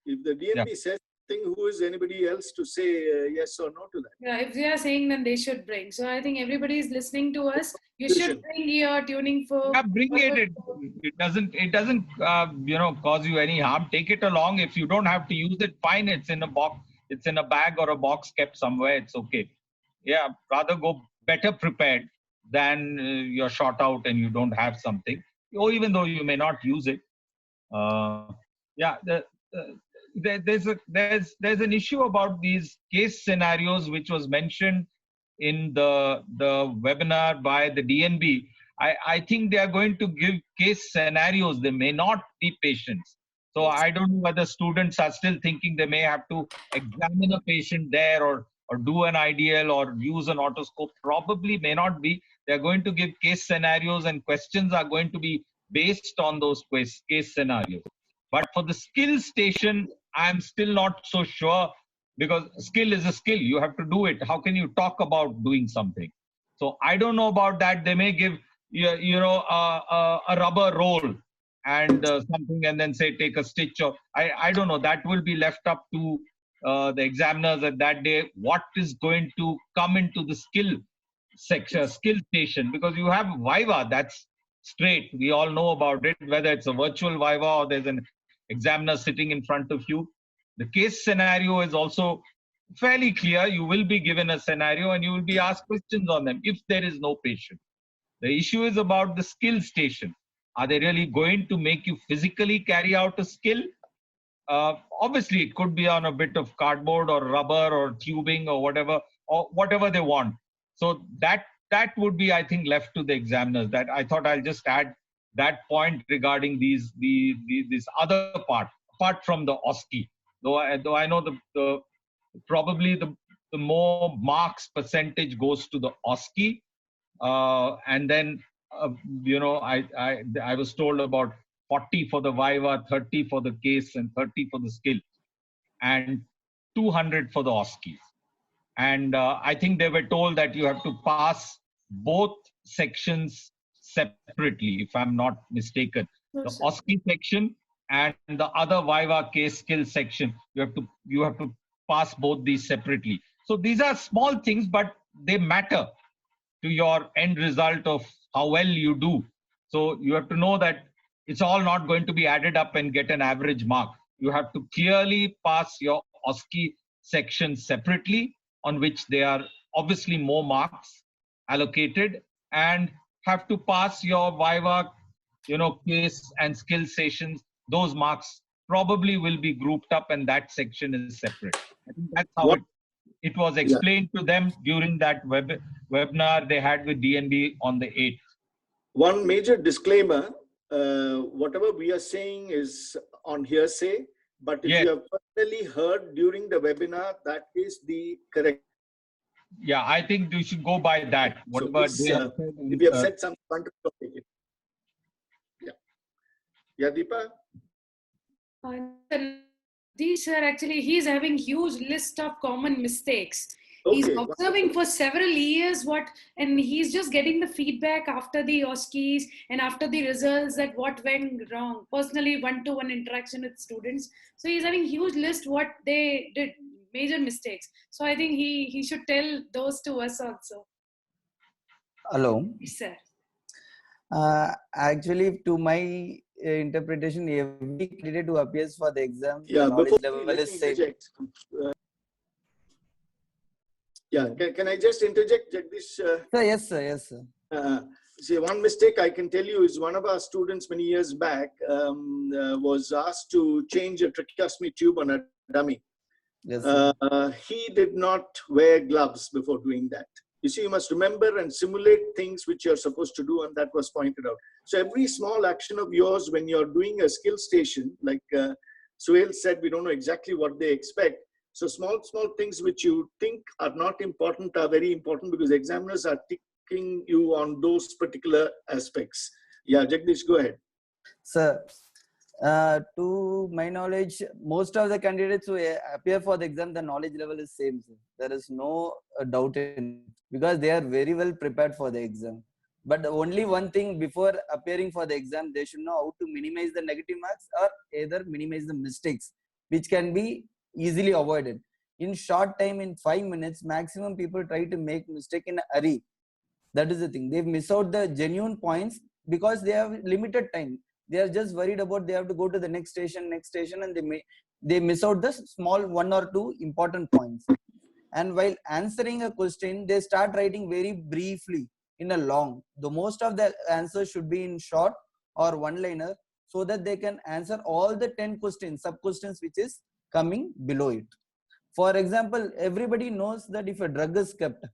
Speaker 3: If the DNB says something, who is anybody else to say yes or no to that?
Speaker 6: Yeah, if they are saying, then they should bring. So I think everybody is listening to us. You should bring your tuning fork.
Speaker 4: Yeah, bring it. It doesn't cause you any harm. Take it along. If you don't have to use it, fine. It's in a box. It's in a bag or a box kept somewhere. It's okay. yeah, rather go better prepared than you're short out and you don't have something, or even though you may not use it. Yeah, there's an issue about these case scenarios which was mentioned in the webinar by the DNB. I think they are going to give case scenarios. They may not be patients. So I don't know whether students are still thinking they may have to examine a patient there, or do an ideal or use an otoscope. Probably may not be. They're going to give case scenarios, and questions are going to be based on those case scenarios. But for the skill station, I'm still not so sure, because skill is a skill. You have to do it. How can you talk about doing something? So I don't know about that. They may give a rubber roll and something, and then say take a stitch. Or I don't know. That will be left up to the examiners at that day. What is going to come into the skill section, skill station? Because you have Viva, that's straight. We all know about it, whether it's a virtual Viva or there's an examiner sitting in front of you. The case scenario is also fairly clear. You will be given a scenario and you will be asked questions on them if there is no patient. The issue is about the skill station. Are they really going to make you physically carry out a skill? Obviously, it could be on a bit of cardboard or rubber or tubing or whatever they want. So that would be, I think, left to the examiners. That I thought I'll just add that point regarding this other part, apart from the OSCE. Though I know probably the more marks percentage goes to the OSCE, and then I was told about 40 for the Viva, 30 for the case, and 30 for the skill, and 200 for the OSCE. And I think they were told that you have to pass both sections separately, if I'm not mistaken. The OSCE section and the other Viva case skill section, you have to pass both these separately. So these are small things, but they matter to your end result of how well you do. So you have to know that it's all not going to be added up and get an average mark. You have to clearly pass your OSCE section separately, on which there are obviously more marks allocated, and have to pass your Viva, case and skill sessions. Those marks probably will be grouped up, and that section is separate. I think that's how it was explained to them during that webinar they had with DNB on the 8th.
Speaker 3: One major disclaimer, whatever we are saying is on hearsay, but if you have personally heard during the webinar, that is the correct.
Speaker 4: Yeah, I think you should go by that. Whatever
Speaker 3: so if you have said something, yeah, Deepa?
Speaker 6: These are actually, he's having huge list of common mistakes. Okay, he's observing for several years and he's just getting the feedback after the OSCEs and after the results that what went wrong. Personally, one-to-one interaction with students. So he's having huge list what they did, major mistakes. So I think he should tell those to us also.
Speaker 7: Hello.
Speaker 6: Yes, sir.
Speaker 7: Actually, to my interpretation, every candidate who appears for the exam, the knowledge level is same.
Speaker 3: Can I just interject, Jagdish?
Speaker 7: Sir, yes, sir. Yes, sir.
Speaker 3: See, one mistake I can tell you is one of our students many years back was asked to change a tracheostomy tube on a dummy.
Speaker 7: Yes,
Speaker 3: he did not wear gloves before doing that. You see, you must remember and simulate things which you're supposed to do, and that was pointed out. So every small action of yours when you're doing a skill station, like Suhel said, we don't know exactly what they expect. So small things which you think are not important are very important, because examiners are ticking you on those particular aspects. Yeah, Jagdish, go ahead.
Speaker 7: Sir, to my knowledge, most of the candidates who appear for the exam, the knowledge level is same, sir. There is no doubt in it, because they are very well prepared for the exam. But only one thing, before appearing for the exam, they should know how to minimize the negative marks or either minimize the mistakes, which can be easily avoided. In short time, in 5 minutes, maximum people try to make mistake in a hurry. That is the thing. They miss out the genuine points because they have limited time. They are just worried about they have to go to the next station, and they miss out the small 1 or 2 important points. And while answering a question, they start writing very briefly in a long. The most of the answers should be in short or one-liner, so that they can answer all the 10 questions, sub-questions which is coming below it. For example, everybody knows that if a drug is kept,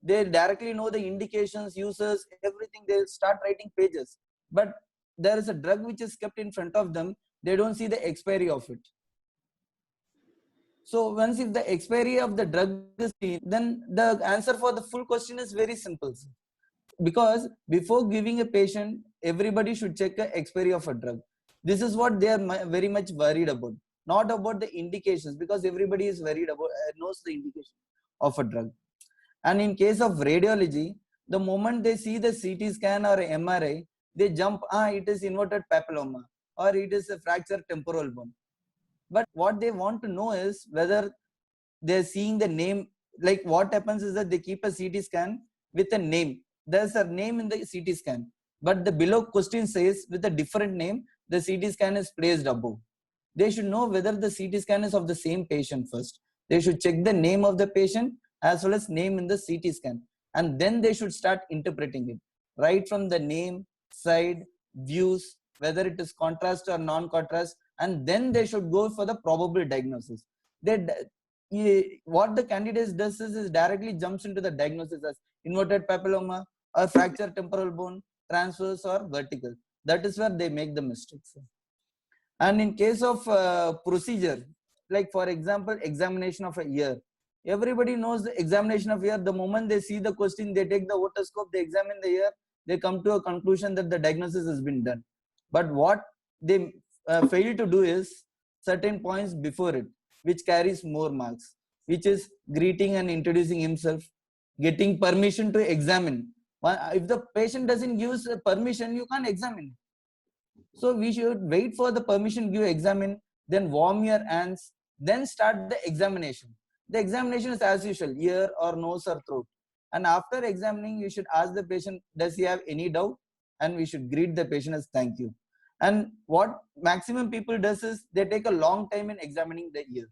Speaker 7: they directly know the indications, uses, everything. They'll start writing pages. But there is a drug which is kept in front of them, they don't see the expiry of it. So once if the expiry of the drug is seen, then the answer for the full question is very simple. Because before giving a patient, everybody should check the expiry of a drug. This is what they are very much worried about, not about the indications, because everybody is worried about, knows the indication of a drug. And in case of radiology, the moment they see the CT scan or MRI, they jump, it is inverted papilloma or it is a fractured temporal bone. But what they want to know is whether they're seeing the name. Like what happens is that they keep a CT scan with a name. There's a name in the CT scan, but the below question says with a different name, the CT scan is placed above. They should know whether the CT scan is of the same patient first. They should check the name of the patient as well as name in the CT scan. And then they should start interpreting it. Right from the name, side, views, whether it is contrast or non-contrast, and then they should go for the probable diagnosis. What the candidate does is directly jumps into the diagnosis as inverted papilloma or fractured temporal bone, transverse or vertical. That is where they make the mistakes. And in case of procedure, like for example, examination of a ear, everybody knows the examination of ear. The moment they see the question, they take the otoscope, they examine the ear, they come to a conclusion that the diagnosis has been done. But what they fail to do is certain points before it, which carries more marks, which is greeting and introducing himself, getting permission to examine. If the patient doesn't give permission, you can't examine. So we should wait for the permission, give examine, then warm your hands, then start the examination. The examination is as usual, ear or nose or throat. And after examining, you should ask the patient, does he have any doubt? And we should greet the patient as thank you. And what maximum people does is they take a long time in examining the ear.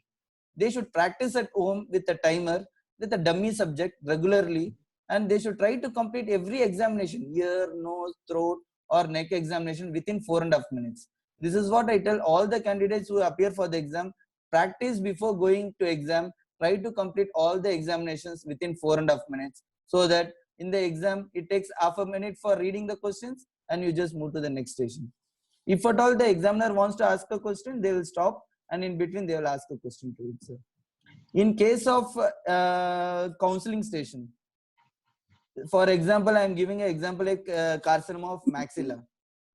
Speaker 7: They should practice at home with a timer, with a dummy subject regularly, and they should try to complete every examination, ear, nose, throat, or neck examination within 4.5 minutes. This is what I tell all the candidates who appear for the exam. Practice before going to exam. Try to complete all the examinations within 4.5 minutes, so that in the exam, it takes half a minute for reading the questions and you just move to the next station. If at all the examiner wants to ask a question, they will stop, and in between they will ask a question to it. Sir. In case of counseling station, for example, I am giving an example like carcinoma of maxilla.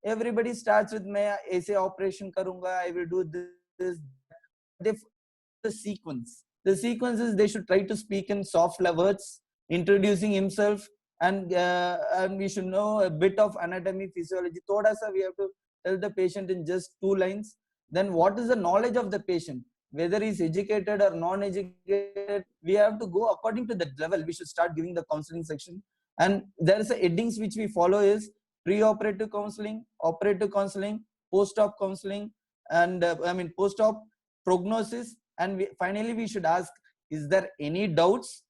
Speaker 7: Everybody starts with "मैं ऐसे operation करूँगा, I will do this." The sequence. The sequence is they should try to speak in soft words, introducing himself, and we should know a bit of anatomy, physiology. Thoda sa we have to tell the patient in just 2 lines. Then what is the knowledge of the patient? Whether he's educated or non-educated, we have to go according to that level. We should start giving the counseling section. And there is a headings which we follow is pre-operative counseling, operative counseling, post-op counseling, and post-op prognosis. And finally, we should ask, is there any doubts?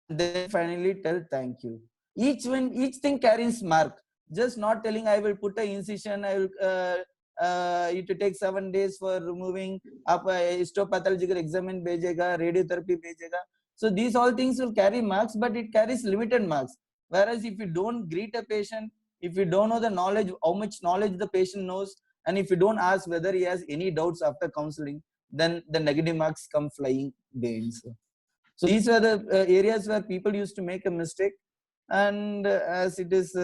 Speaker 7: And then finally tell thank you. Each thing carries mark. Just not telling I will put an incision, I will it will take 7 days for removing, histopathological examine bhejega, radiotherapy bhejega. So these all things will carry marks, but it carries limited marks. Whereas if you don't greet a patient, if you don't know the knowledge, how much knowledge the patient knows, and if you don't ask whether he has any doubts after counseling, then the negative marks come flying behind. So these are the areas where people used to make a mistake. And as it is,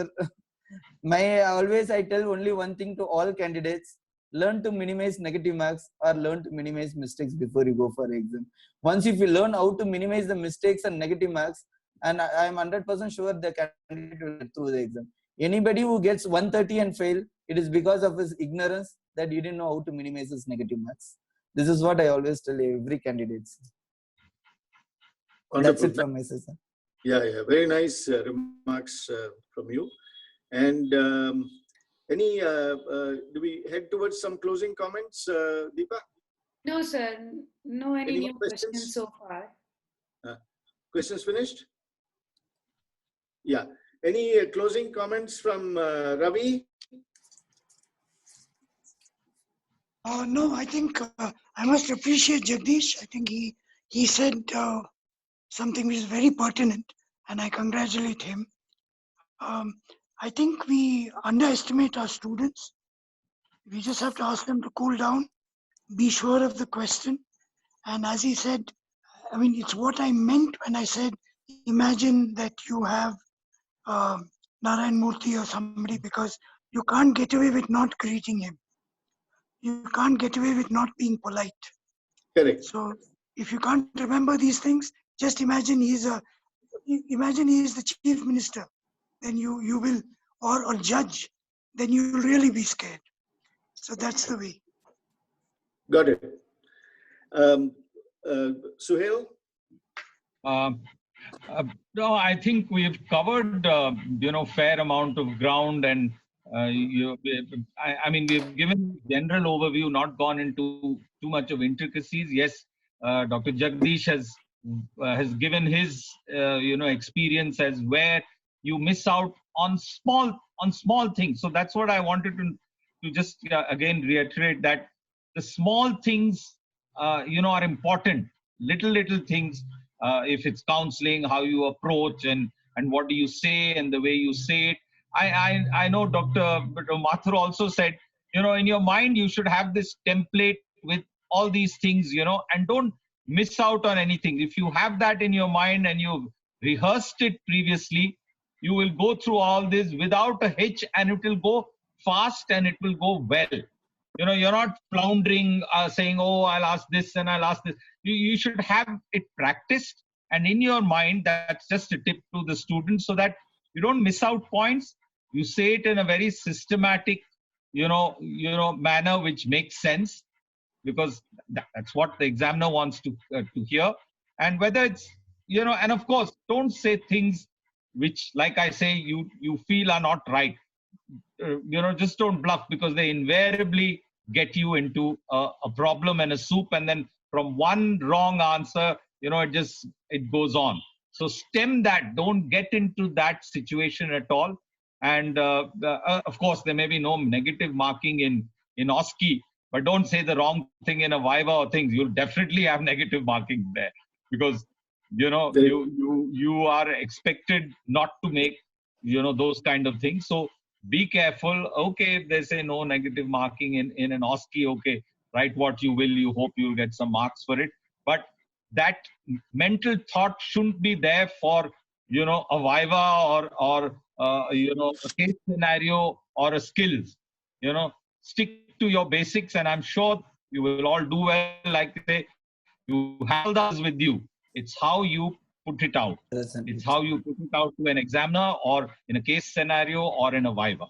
Speaker 7: I tell only one thing to all candidates: learn to minimize negative marks or learn to minimize mistakes before you go for exam. Once if you learn how to minimize the mistakes and negative marks, and I am 100% sure the candidate will get through the exam. Anybody who gets 130 and fail, it is because of his ignorance that he didn't know how to minimize his negative marks. This is what I always tell every candidate. That's it from my side.
Speaker 3: Yeah, very nice remarks from you. And do we head towards some closing comments, Deepa?
Speaker 6: No, sir. No any new questions so far.
Speaker 3: Questions finished? Yeah. Any closing comments from Ravi?
Speaker 5: No, I think I must appreciate Jagdish. I think he said something which is very pertinent, and I congratulate him. I think we underestimate our students. We just have to ask them to cool down, be sure of the question, and as he said, I mean, it's what I meant when I said, imagine that you have Narayan Murthy or somebody, because you can't get away with not greeting him. You can't get away with not being polite.
Speaker 3: Correct.
Speaker 5: So if you can't remember these things, just imagine he is the chief minister. Then you will, or judge, then you will really be scared. So that's the way.
Speaker 3: Got it. Suhel?
Speaker 4: No, I think we've covered, fair amount of ground, and I mean, we've given general overview, not gone into too much of intricacies. Yes, Dr. Jagdish has given his, experience as where you miss out on small things. So that's what I wanted to just again reiterate, that the small things, are important. Little things. If it's counseling, how you approach and what do you say and the way you say it. I know Dr. Mathur also said, in your mind you should have this template with all these things, and don't miss out on anything. If you have that in your mind and you've rehearsed it previously, you will go through all this without a hitch, and it will go fast and it will go well. You're not floundering, saying, oh, I'll ask this and I'll ask this. You should have it practiced and in your mind. That's just a tip to the students, so that you don't miss out points. You say it in a very systematic, manner which makes sense, because that's what the examiner wants to hear. And whether it's, and of course, don't say things which, like I say, you feel are not right. Just don't bluff, because they invariably get you into a problem and a soup, and then from one wrong answer, it goes on. So stem that. Don't get into that situation at all. And of course, there may be no negative marking in OSCE, but don't say the wrong thing in a Viva or things. You'll definitely have negative marking there, because you are expected not to make those kind of things. So be careful. Okay, if they say no negative marking in an OSCE, okay, write what you will. You hope you'll get some marks for it. But that mental thought shouldn't be there for a Viva or a case scenario or a skills. Stick to your basics, and I'm sure you will all do well. Like they, you have all the others with you. It's how you put it out. It's how you put it out to an examiner, or in a case scenario, or in a Viva.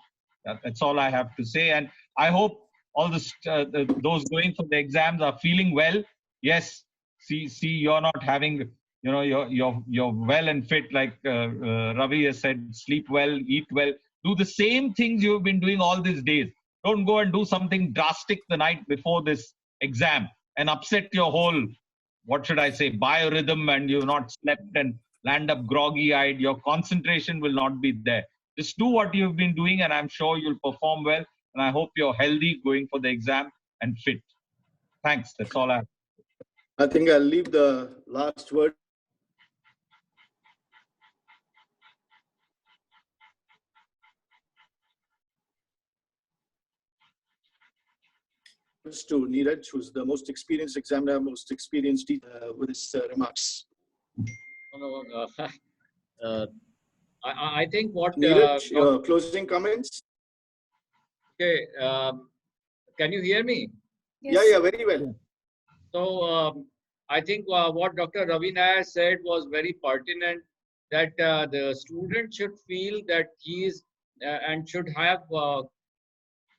Speaker 4: That's all I have to say. And I hope all those going for the exams are feeling well. Yes, see, you're not having, you're well and fit, like Ravi has said. Sleep well, eat well, do the same things you've been doing all these days. Don't go and do something drastic the night before this exam and upset your whole, what should I say, biorhythm, and you've not slept and land up groggy-eyed. Your concentration will not be there. Just do what you've been doing, and I'm sure you'll perform well. And I hope you're healthy going for the exam and fit. Thanks. That's all I have.
Speaker 3: I think I'll leave the last word to Neeraj, who's the most experienced examiner, most experienced teacher, with his remarks.
Speaker 2: I think what
Speaker 3: Neeraj, your closing comments.
Speaker 2: Okay, can you hear me?
Speaker 6: Yes.
Speaker 3: Yeah, very well.
Speaker 2: So I think what Dr. Ravi Nayar said was very pertinent, that the student should feel that he is and should have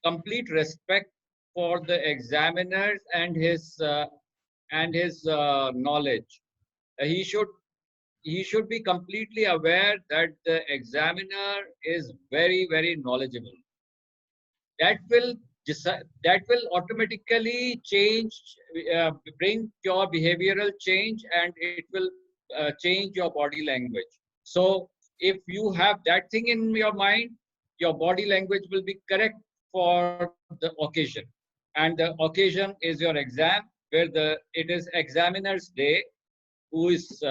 Speaker 2: complete respect for the examiners and his knowledge. He should be completely aware that the examiner is very, very knowledgeable. That will automatically change, bring pure behavioral change, and it will change your body language. So if you have that thing in your mind, your body language will be correct for the occasion. And the occasion is your exam, where it is examiner's day who is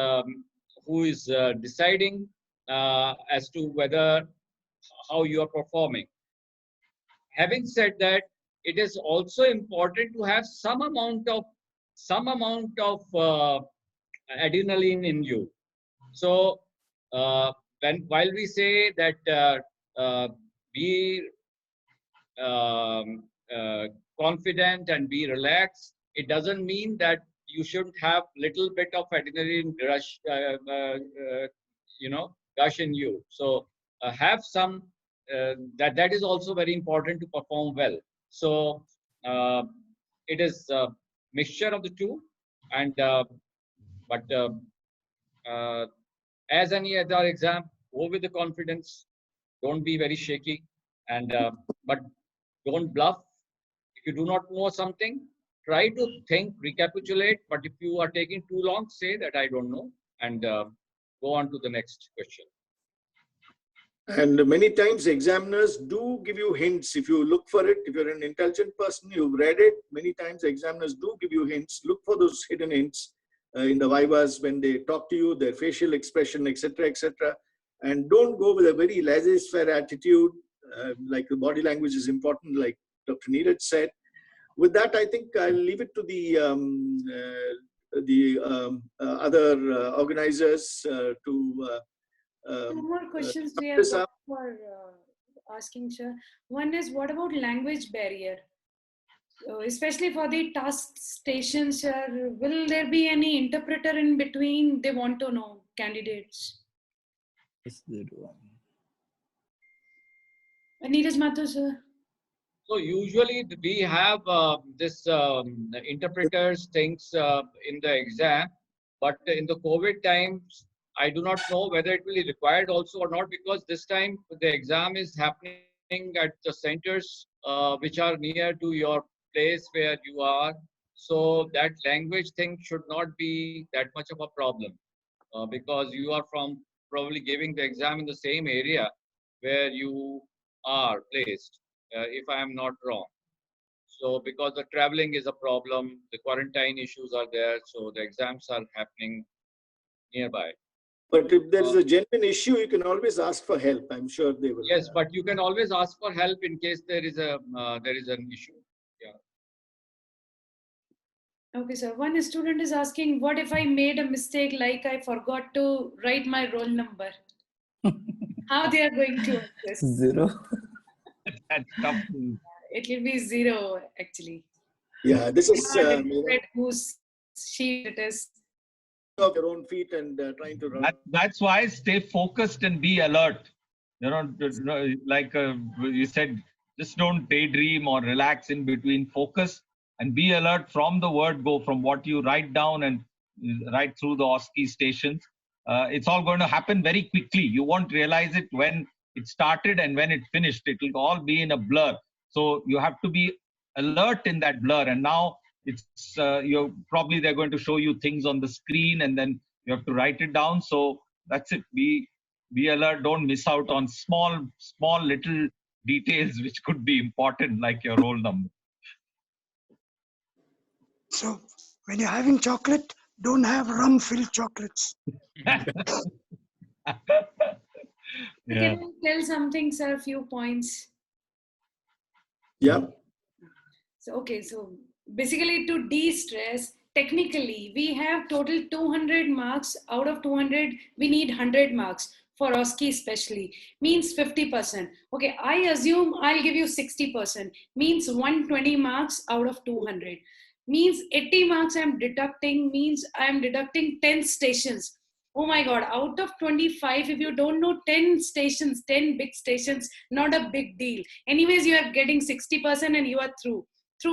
Speaker 2: deciding as to whether how you are performing. Having said that, it is also important to have some amount of adrenaline in you. So while we say that be confident and be relaxed, it doesn't mean that you shouldn't have little bit of adrenaline rush, gush in you. So have some that is also very important to perform well. So it is a mixture of the two, and but as any other exam, go with the confidence. Don't be very shaky, and but don't bluff. If you do not know something, try to think, recapitulate. But if you are taking too long, say that I don't know, and go on to the next question.
Speaker 3: And many times examiners do give you hints. If you look for it, if you're an intelligent person, you've read it, many times examiners do give you hints. Look for those hidden hints in the vivas when they talk to you, their facial expression, etc., etc. And don't go with a very laissez-faire attitude, like the body language is important, like Dr. Neeraj said. With that, I think I'll leave it to the other organizers to
Speaker 6: Two more questions we have got for asking, sir. One is, what about language barrier? So especially for the task stations, sir, will there be any interpreter in between? They want to know, candidates.
Speaker 7: Yes, they do.
Speaker 6: Neeraj Mathur, sir.
Speaker 2: So usually we have this interpreters things in the exam, but in the COVID times, I do not know whether it will be required also or not, because this time the exam is happening at the centers which are near to your place where you are. So that language thing should not be that much of a problem because you are from probably giving the exam in the same area where you are placed, if I am not wrong. So because the traveling is a problem, the quarantine issues are there, so the exams are happening nearby.
Speaker 3: But if there is a genuine issue, you can always ask for help. I'm sure they will.
Speaker 2: Yes, but you can always ask for help in case there is an issue. Yeah.
Speaker 6: Okay, sir. One student is asking, what if I made a mistake, like I forgot to write my roll number? How they are going to assess?
Speaker 7: 0.
Speaker 4: That's tough.
Speaker 6: It will be 0, actually.
Speaker 3: Yeah, this is
Speaker 6: whose sheet it is.
Speaker 3: Of your own feet and trying to run.
Speaker 4: That's why stay focused and be alert. Like you said, just don't daydream or relax in between. Focus and be alert from the word go, from what you write down and right through the OSCE stations. It's all going to happen very quickly. You won't realize it when it started and when it finished. It will all be in a blur. So you have to be alert in that blur. And now it's they're going to show you things on the screen and then you have to write it down. So that's it. Be alert. Don't miss out on small little details which could be important, like your roll number.
Speaker 5: So when you're having chocolate, don't have rum-filled chocolates.
Speaker 6: Can you tell something, sir? A few points.
Speaker 3: Yeah.
Speaker 6: So basically, to de-stress, technically, we have total 200 marks. Out of 200, we need 100 marks for OSCE especially. Means 50%. Okay, I assume I'll give you 60%. Means 120 marks out of 200. Means 80 marks I'm deducting. Means I'm deducting 10 stations. Oh my God, out of 25, if you don't know 10 stations, 10 big stations, not a big deal. Anyways, you are getting 60% and you are through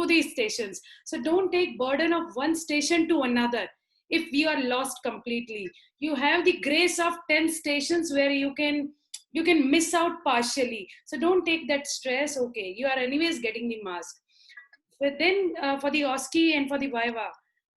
Speaker 6: these stations. So don't take burden of one station to another. If you are lost completely, you have the grace of 10 stations where you can miss out partially. So don't take that stress. Okay, you are anyways getting the mask. But then for the OSCE and for the Viva,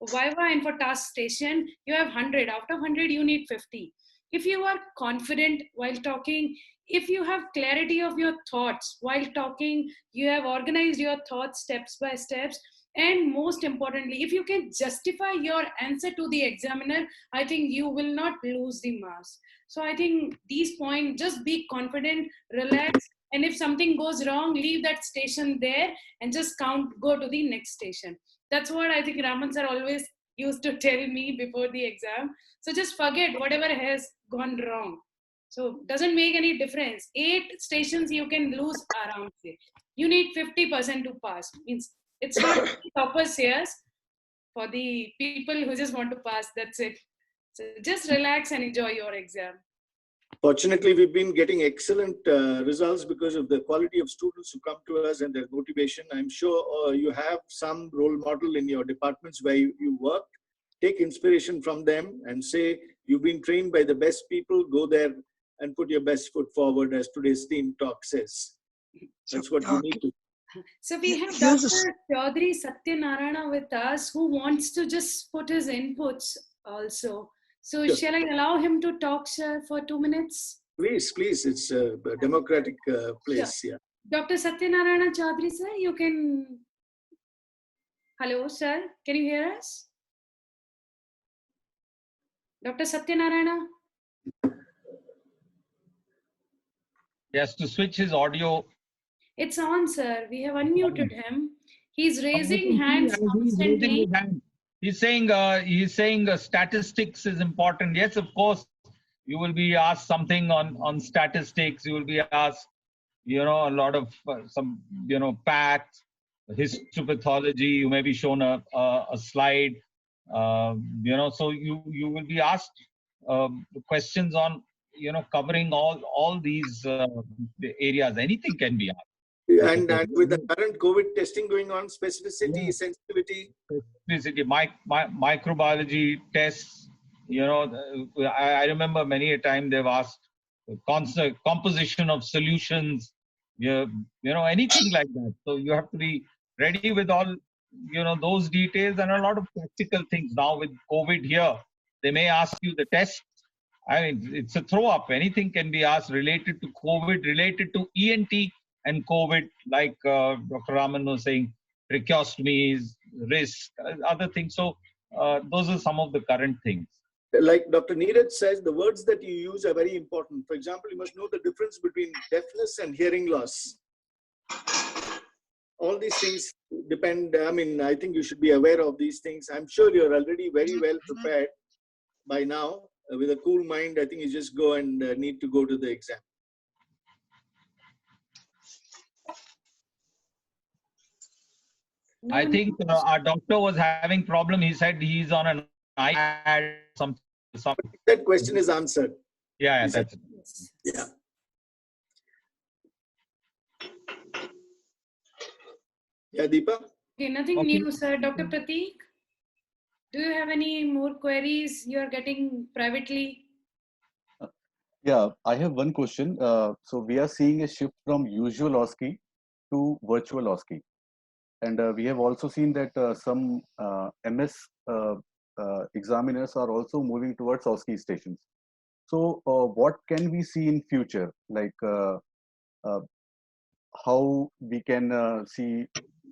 Speaker 6: Viva and for task station, you have 100. Out of 100, you need 50. If you are confident while talking, if you have clarity of your thoughts while talking, you have organized your thoughts steps by steps, and most importantly, if you can justify your answer to the examiner, I think you will not lose the marks. So I think these points, just be confident, relax, and if something goes wrong, leave that station there and just go to the next station. That's what I think Raman sir always used to tell me before the exam. So just forget whatever has gone wrong. So doesn't make any difference. 8 stations you can lose around say. You need 50% to pass. Means it's not toppers here for the people who just want to pass. That's it. So just relax and enjoy your exam.
Speaker 3: Fortunately, we've been getting excellent results because of the quality of students who come to us and their motivation. I'm sure you have some role model in your departments where you work. Take inspiration from them and say, you've been trained by the best people, go there and put your best foot forward, as today's team talk says. That's what you need to.
Speaker 6: So we have Dr. Chaudhary Satyanarayana with us, who wants to just put his inputs also. So
Speaker 3: Sure.
Speaker 6: Shall I allow him to talk, sir, for 2 minutes?
Speaker 3: Please, please. It's a democratic place.
Speaker 6: Sure.
Speaker 3: Yeah.
Speaker 6: Dr. Satyanarayana Chaudhary, sir, you can... Hello, sir. Can you hear us? Dr. Satyanarayana?
Speaker 4: He has to switch his audio.
Speaker 6: It's on, sir. We have unmuted him. He's raising
Speaker 4: He's
Speaker 6: hands
Speaker 4: raising
Speaker 6: constantly.
Speaker 4: his hand. He's saying statistics is important. Yes, of course, you will be asked something on statistics. You will be asked, a lot of some, facts, histopathology. You may be shown a slide, so you will be asked questions on, covering all these areas. Anything can be asked.
Speaker 3: And with the current COVID testing going on, specificity, sensitivity.
Speaker 4: Specificity, microbiology tests, I remember many a time they've asked composition of solutions, anything like that. So you have to be ready with all, those details and a lot of practical things. Now with COVID here, they may ask you the test. I mean, it's a throw up. Anything can be asked related to COVID, related to ENT and COVID, like Dr. Raman was saying, tracheostomies, risk, other things. So those are some of the current things.
Speaker 3: Like Dr. Neeraj says, the words that you use are very important. For example, you must know the difference between deafness and hearing loss. All these things depend. I mean, I think you should be aware of these things. I'm sure you're already very well prepared by now. With a cool mind, I think you just go and need to go to the exam.
Speaker 4: I think our doctor was having problem. He said he's on an iPad. Something.
Speaker 3: That question is answered.
Speaker 4: Yeah, that's it.
Speaker 3: Yeah. Yeah, Deepa?
Speaker 6: Okay, nothing new, sir. Dr. Prateek, do you have any more queries you are getting privately?
Speaker 1: Yeah, I have one question. So we are seeing a shift from usual OSCE to virtual OSCE. And we have also seen that some MS examiners are also moving towards OSCE stations. So what can we see in future? Like how we can see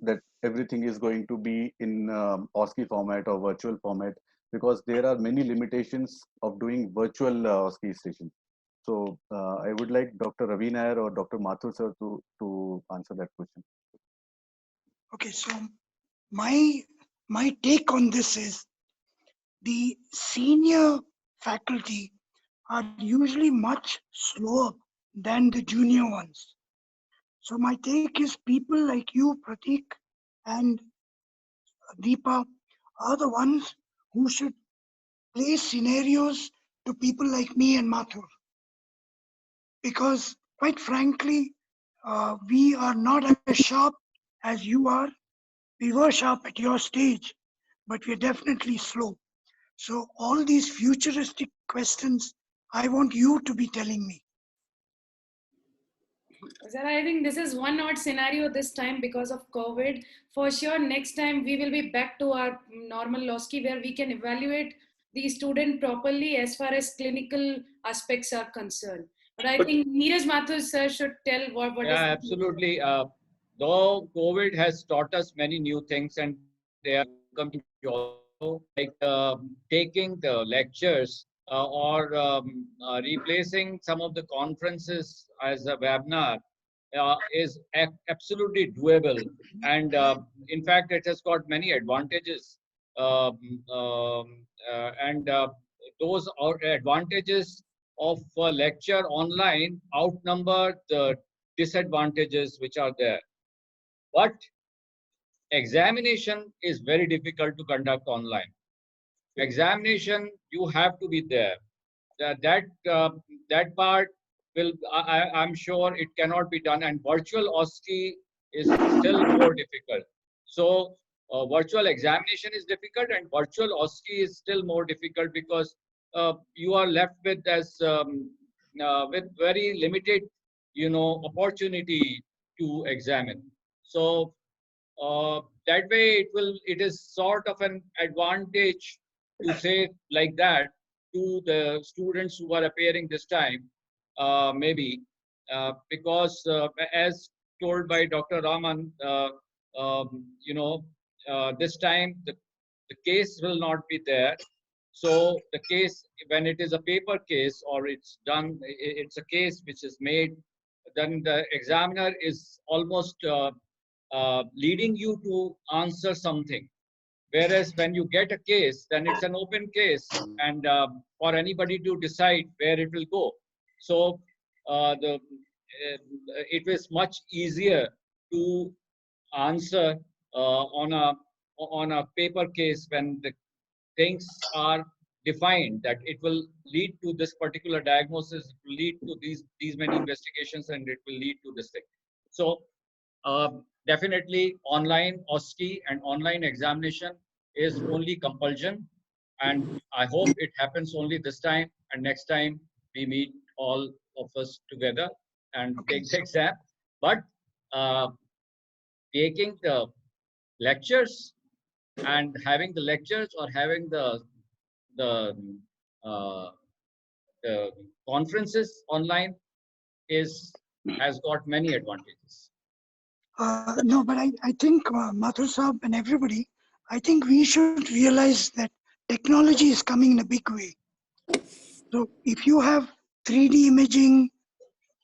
Speaker 1: that everything is going to be in OSCE format or virtual format, because there are many limitations of doing virtual OSCE stations. So I would like Dr. Ravi Nayar or Dr. Mathur sir to answer that question.
Speaker 5: Okay, so my take on this is the senior faculty are usually much slower than the junior ones. So my take is people like you, Prateek, and Deepa are the ones who should place scenarios to people like me and Mathur. Because quite frankly, we are not as sharp as you are. We were sharp at your stage, but we're definitely slow. So all these futuristic questions, I want you to be telling me.
Speaker 6: Sir, I think this is one odd scenario this time because of COVID. For sure, next time we will be back to our normal OSCE where we can evaluate the student properly as far as clinical aspects are concerned. But I think Neeraj Mathur sir should tell what
Speaker 2: Yeah,
Speaker 6: is the
Speaker 2: absolutely. Though COVID has taught us many new things, and they are welcome change also, like taking the lectures or replacing some of the conferences as a webinar is absolutely doable. And in fact, it has got many advantages. Um, and those are advantages of a lecture online outnumber the disadvantages which are there. But examination is very difficult to conduct online. Examination, you have to be there. That part will, I'm sure it cannot be done, and virtual OSCE is still more difficult. So virtual examination is difficult, and virtual OSCE is still more difficult because you are left with with very limited, opportunity to examine. So that way it is sort of an advantage to say like that to the students who are appearing this time, maybe because as told by Dr. Raman, this time the case will not be there. So the case, when it is a paper case or it's done, it's a case which is made, then the examiner is almost leading you to answer something. Whereas when you get a case, then it's an open case, and for anybody to decide where it will go. So it was much easier to answer on a paper case when the things are defined that it will lead to this particular diagnosis, it will lead to these many investigations, and it will lead to this thing. So definitely online OSCE and online examination is only compulsion, and I hope it happens only this time, and next time we meet all of us together and take the exam. But uh, taking the lectures and having the lectures or having the uh, the conferences online has got many advantages.
Speaker 5: No, but I think Mathur Saab and everybody, I think we should realize that technology is coming in a big way. So if you have 3D imaging,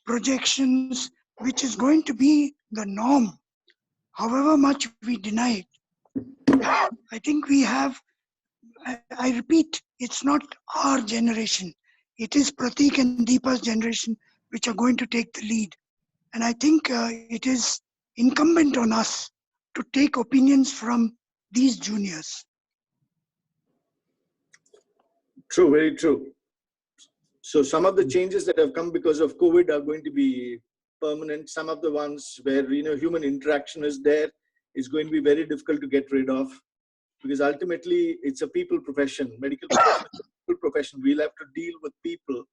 Speaker 5: projections, which is going to be the norm, however much we deny it, I think we have, I repeat, it's not our generation. It is Prateek and Deepa's generation which are going to take the lead. And I think it is incumbent on us to take opinions from these juniors.
Speaker 3: True, very true. So some of the changes that have come because of COVID are going to be permanent. Some of the ones where human interaction is there is going to be very difficult to get rid of, because ultimately it's a people profession, medical profession, people profession. We'll have to deal with people,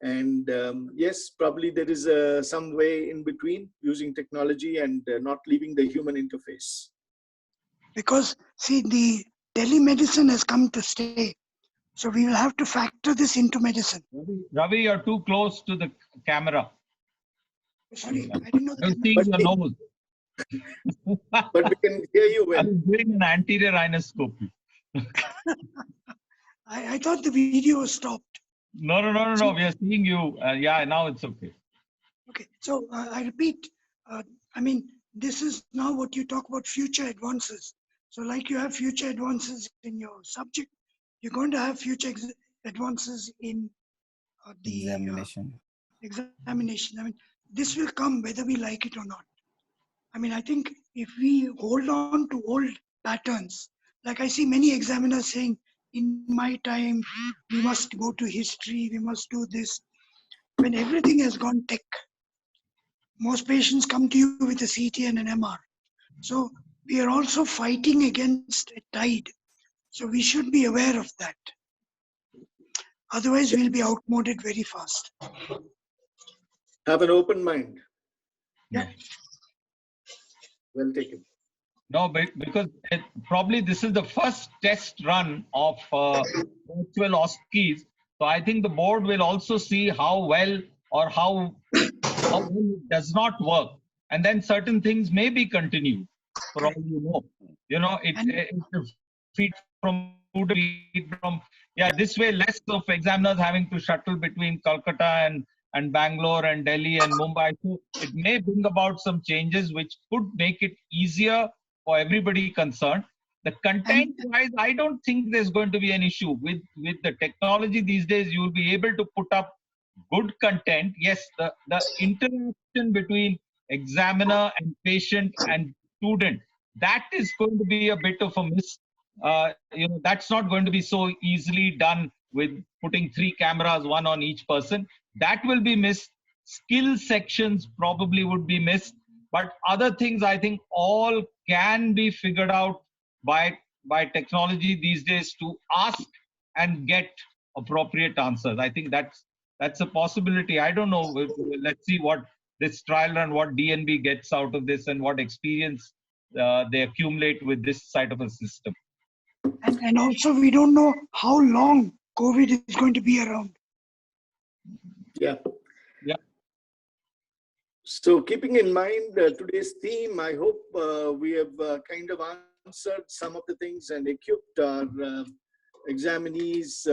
Speaker 3: and yes, probably there is some way in between using technology and not leaving the human interface.
Speaker 5: Because see, the telemedicine has come to stay. So we will have to factor this into medicine.
Speaker 4: Ravi, you're too close to the camera.
Speaker 5: Sorry, I didn't know
Speaker 4: I'm
Speaker 5: that.
Speaker 4: seeing your nose.
Speaker 3: But we can hear you well.
Speaker 4: I'm doing an anterior rhinoscopy.
Speaker 5: I thought the video was stopped.
Speaker 4: No. We are seeing you. Yeah, now it's okay.
Speaker 5: Okay, so I repeat, I mean, this is now what you talk about future advances. So like you have future advances in your subject, you're going to have future advances in the examination. I mean, this will come whether we like it or not. I mean, I think if we hold on to old patterns, like I see many examiners saying, in my time, we must go to history, we must do this. When everything has gone tech, most patients come to you with a CT and an MR. So we are also fighting against a tide. So we should be aware of that. Otherwise, we'll be outmoded very fast.
Speaker 3: Have an open mind.
Speaker 5: Yeah.
Speaker 3: Well taken.
Speaker 4: No, because probably this is the first test run of virtual OSCEs. So I think the board will also see how well or how well it does not work. And then certain things may be continued, for all you know. You know,
Speaker 5: And
Speaker 4: it feed from student, feed from, yeah, this way less of examiners having to shuttle between Calcutta and Bangalore and Delhi and Mumbai. So it may bring about some changes which could make it easier for everybody concerned. The content wise, I don't think there's going to be an issue with the technology these days. You'll be able to put up good content. Yes, the interaction between examiner and patient and student, that is going to be a bit of a miss. That's not going to be so easily done with putting 3 cameras, one on each person. That will be missed. Skill sections probably would be missed, but other things I think all can be figured out by technology these days to ask and get appropriate answers. I think that's a possibility. I don't know. Let's see what this trial run, what DNB gets out of this, and what experience they accumulate with this side of a system.
Speaker 5: and also we don't know how long COVID is going to be around.
Speaker 3: Yeah.
Speaker 4: Yeah.
Speaker 3: So keeping in mind today's theme, I hope we have kind of answered some of the things and equipped our examinees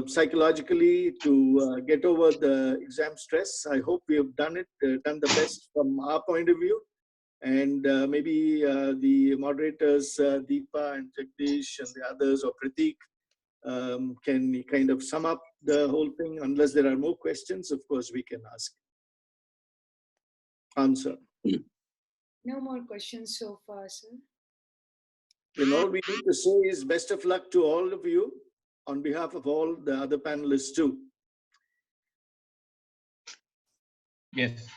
Speaker 3: psychologically to get over the exam stress. I hope we have done it, done the best from our point of view. And maybe the moderators, Deepa and Jagdish and the others, or Prateek, can kind of sum up the whole thing. Unless there are more questions, of course, we can answer.
Speaker 6: No more questions so far, sir.
Speaker 3: Then all we need to say is best of luck to all of you on behalf of all the other panelists too.
Speaker 4: Yes.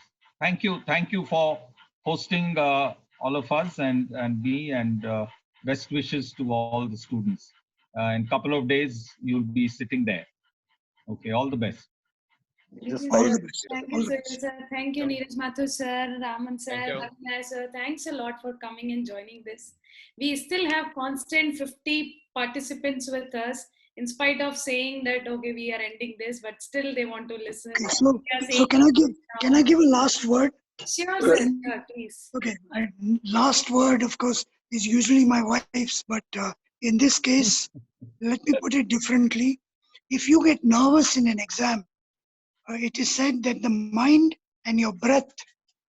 Speaker 4: Thank you. Thank you for hosting all of us and me, and best wishes to all the students. In a couple of days, you'll be sitting there. Okay. All the best.
Speaker 1: Just
Speaker 5: All
Speaker 1: nice.
Speaker 5: the best.
Speaker 6: Thank
Speaker 5: All
Speaker 6: you,
Speaker 5: the
Speaker 6: sir.
Speaker 5: best.
Speaker 6: Thank you, Neeraj Mathur sir, Raman sir,
Speaker 2: Thank you.
Speaker 6: Abhinay sir. Thanks a lot for coming and joining this. We still have constant 50 participants with us, in spite of saying that, okay, we are ending this, but still they want to listen.
Speaker 5: Okay,
Speaker 6: We are
Speaker 5: so
Speaker 6: saying
Speaker 5: can I give a last word?
Speaker 6: Sure, sir. Sure, please.
Speaker 5: Okay, last word, of course, is usually my wife's, but in this case, let me put it differently. If you get nervous in an exam, it is said that the mind and your breath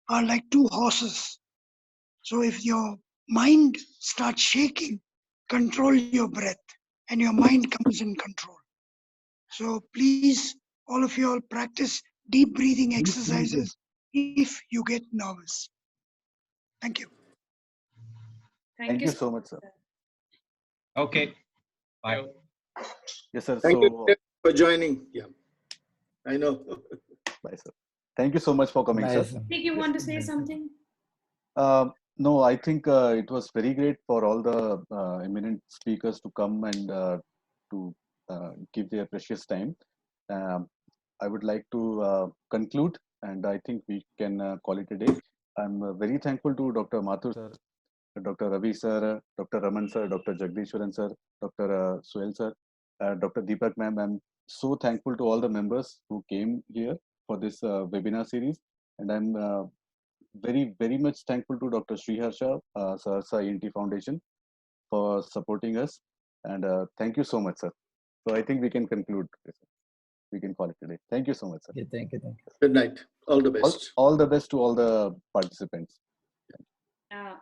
Speaker 5: are like 2 horses. So if your mind starts shaking, control your breath and your mind comes in control. So please, all of you all practice deep breathing exercises if you get nervous. Thank you.
Speaker 1: Thank you so much, sir.
Speaker 4: Okay. Bye.
Speaker 2: Thank you.
Speaker 1: Yes, sir.
Speaker 3: Thank
Speaker 1: So,
Speaker 3: you for joining. Yeah, I know.
Speaker 1: bye, sir. Thank you so much for coming,
Speaker 7: Bye,
Speaker 1: sir.
Speaker 7: sir.
Speaker 6: Think you want to say something?
Speaker 1: No, I think it was very great for all the eminent speakers to come and to give their precious time. Um, I would like to conclude, and I think we can call it a day. I'm very thankful to Dr. Mathur sir, Dr. Ravi sir, Dr. Raman sir, Dr. Jagadeeshwaran sir, Dr. Suhel sir, Dr. Deepak ma'am. I'm so thankful to all the members who came here for this webinar series, and I'm very, very much thankful to Dr. Sriharsha, Sahasra ENT Foundation, for supporting us. And thank you so much, sir. So I think we can conclude. We can call it today. Thank you so much, sir.
Speaker 7: Okay, thank you. Thank you.
Speaker 3: Good night. All the best.
Speaker 1: All the best to all the participants.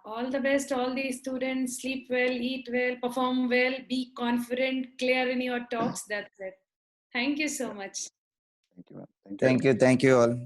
Speaker 6: All the best, all the students. Sleep well, eat well, perform well, be confident, clear in your talks. That's it. Thank you so much.
Speaker 1: Thank you, ma'am.
Speaker 7: Thank you. Thank you all.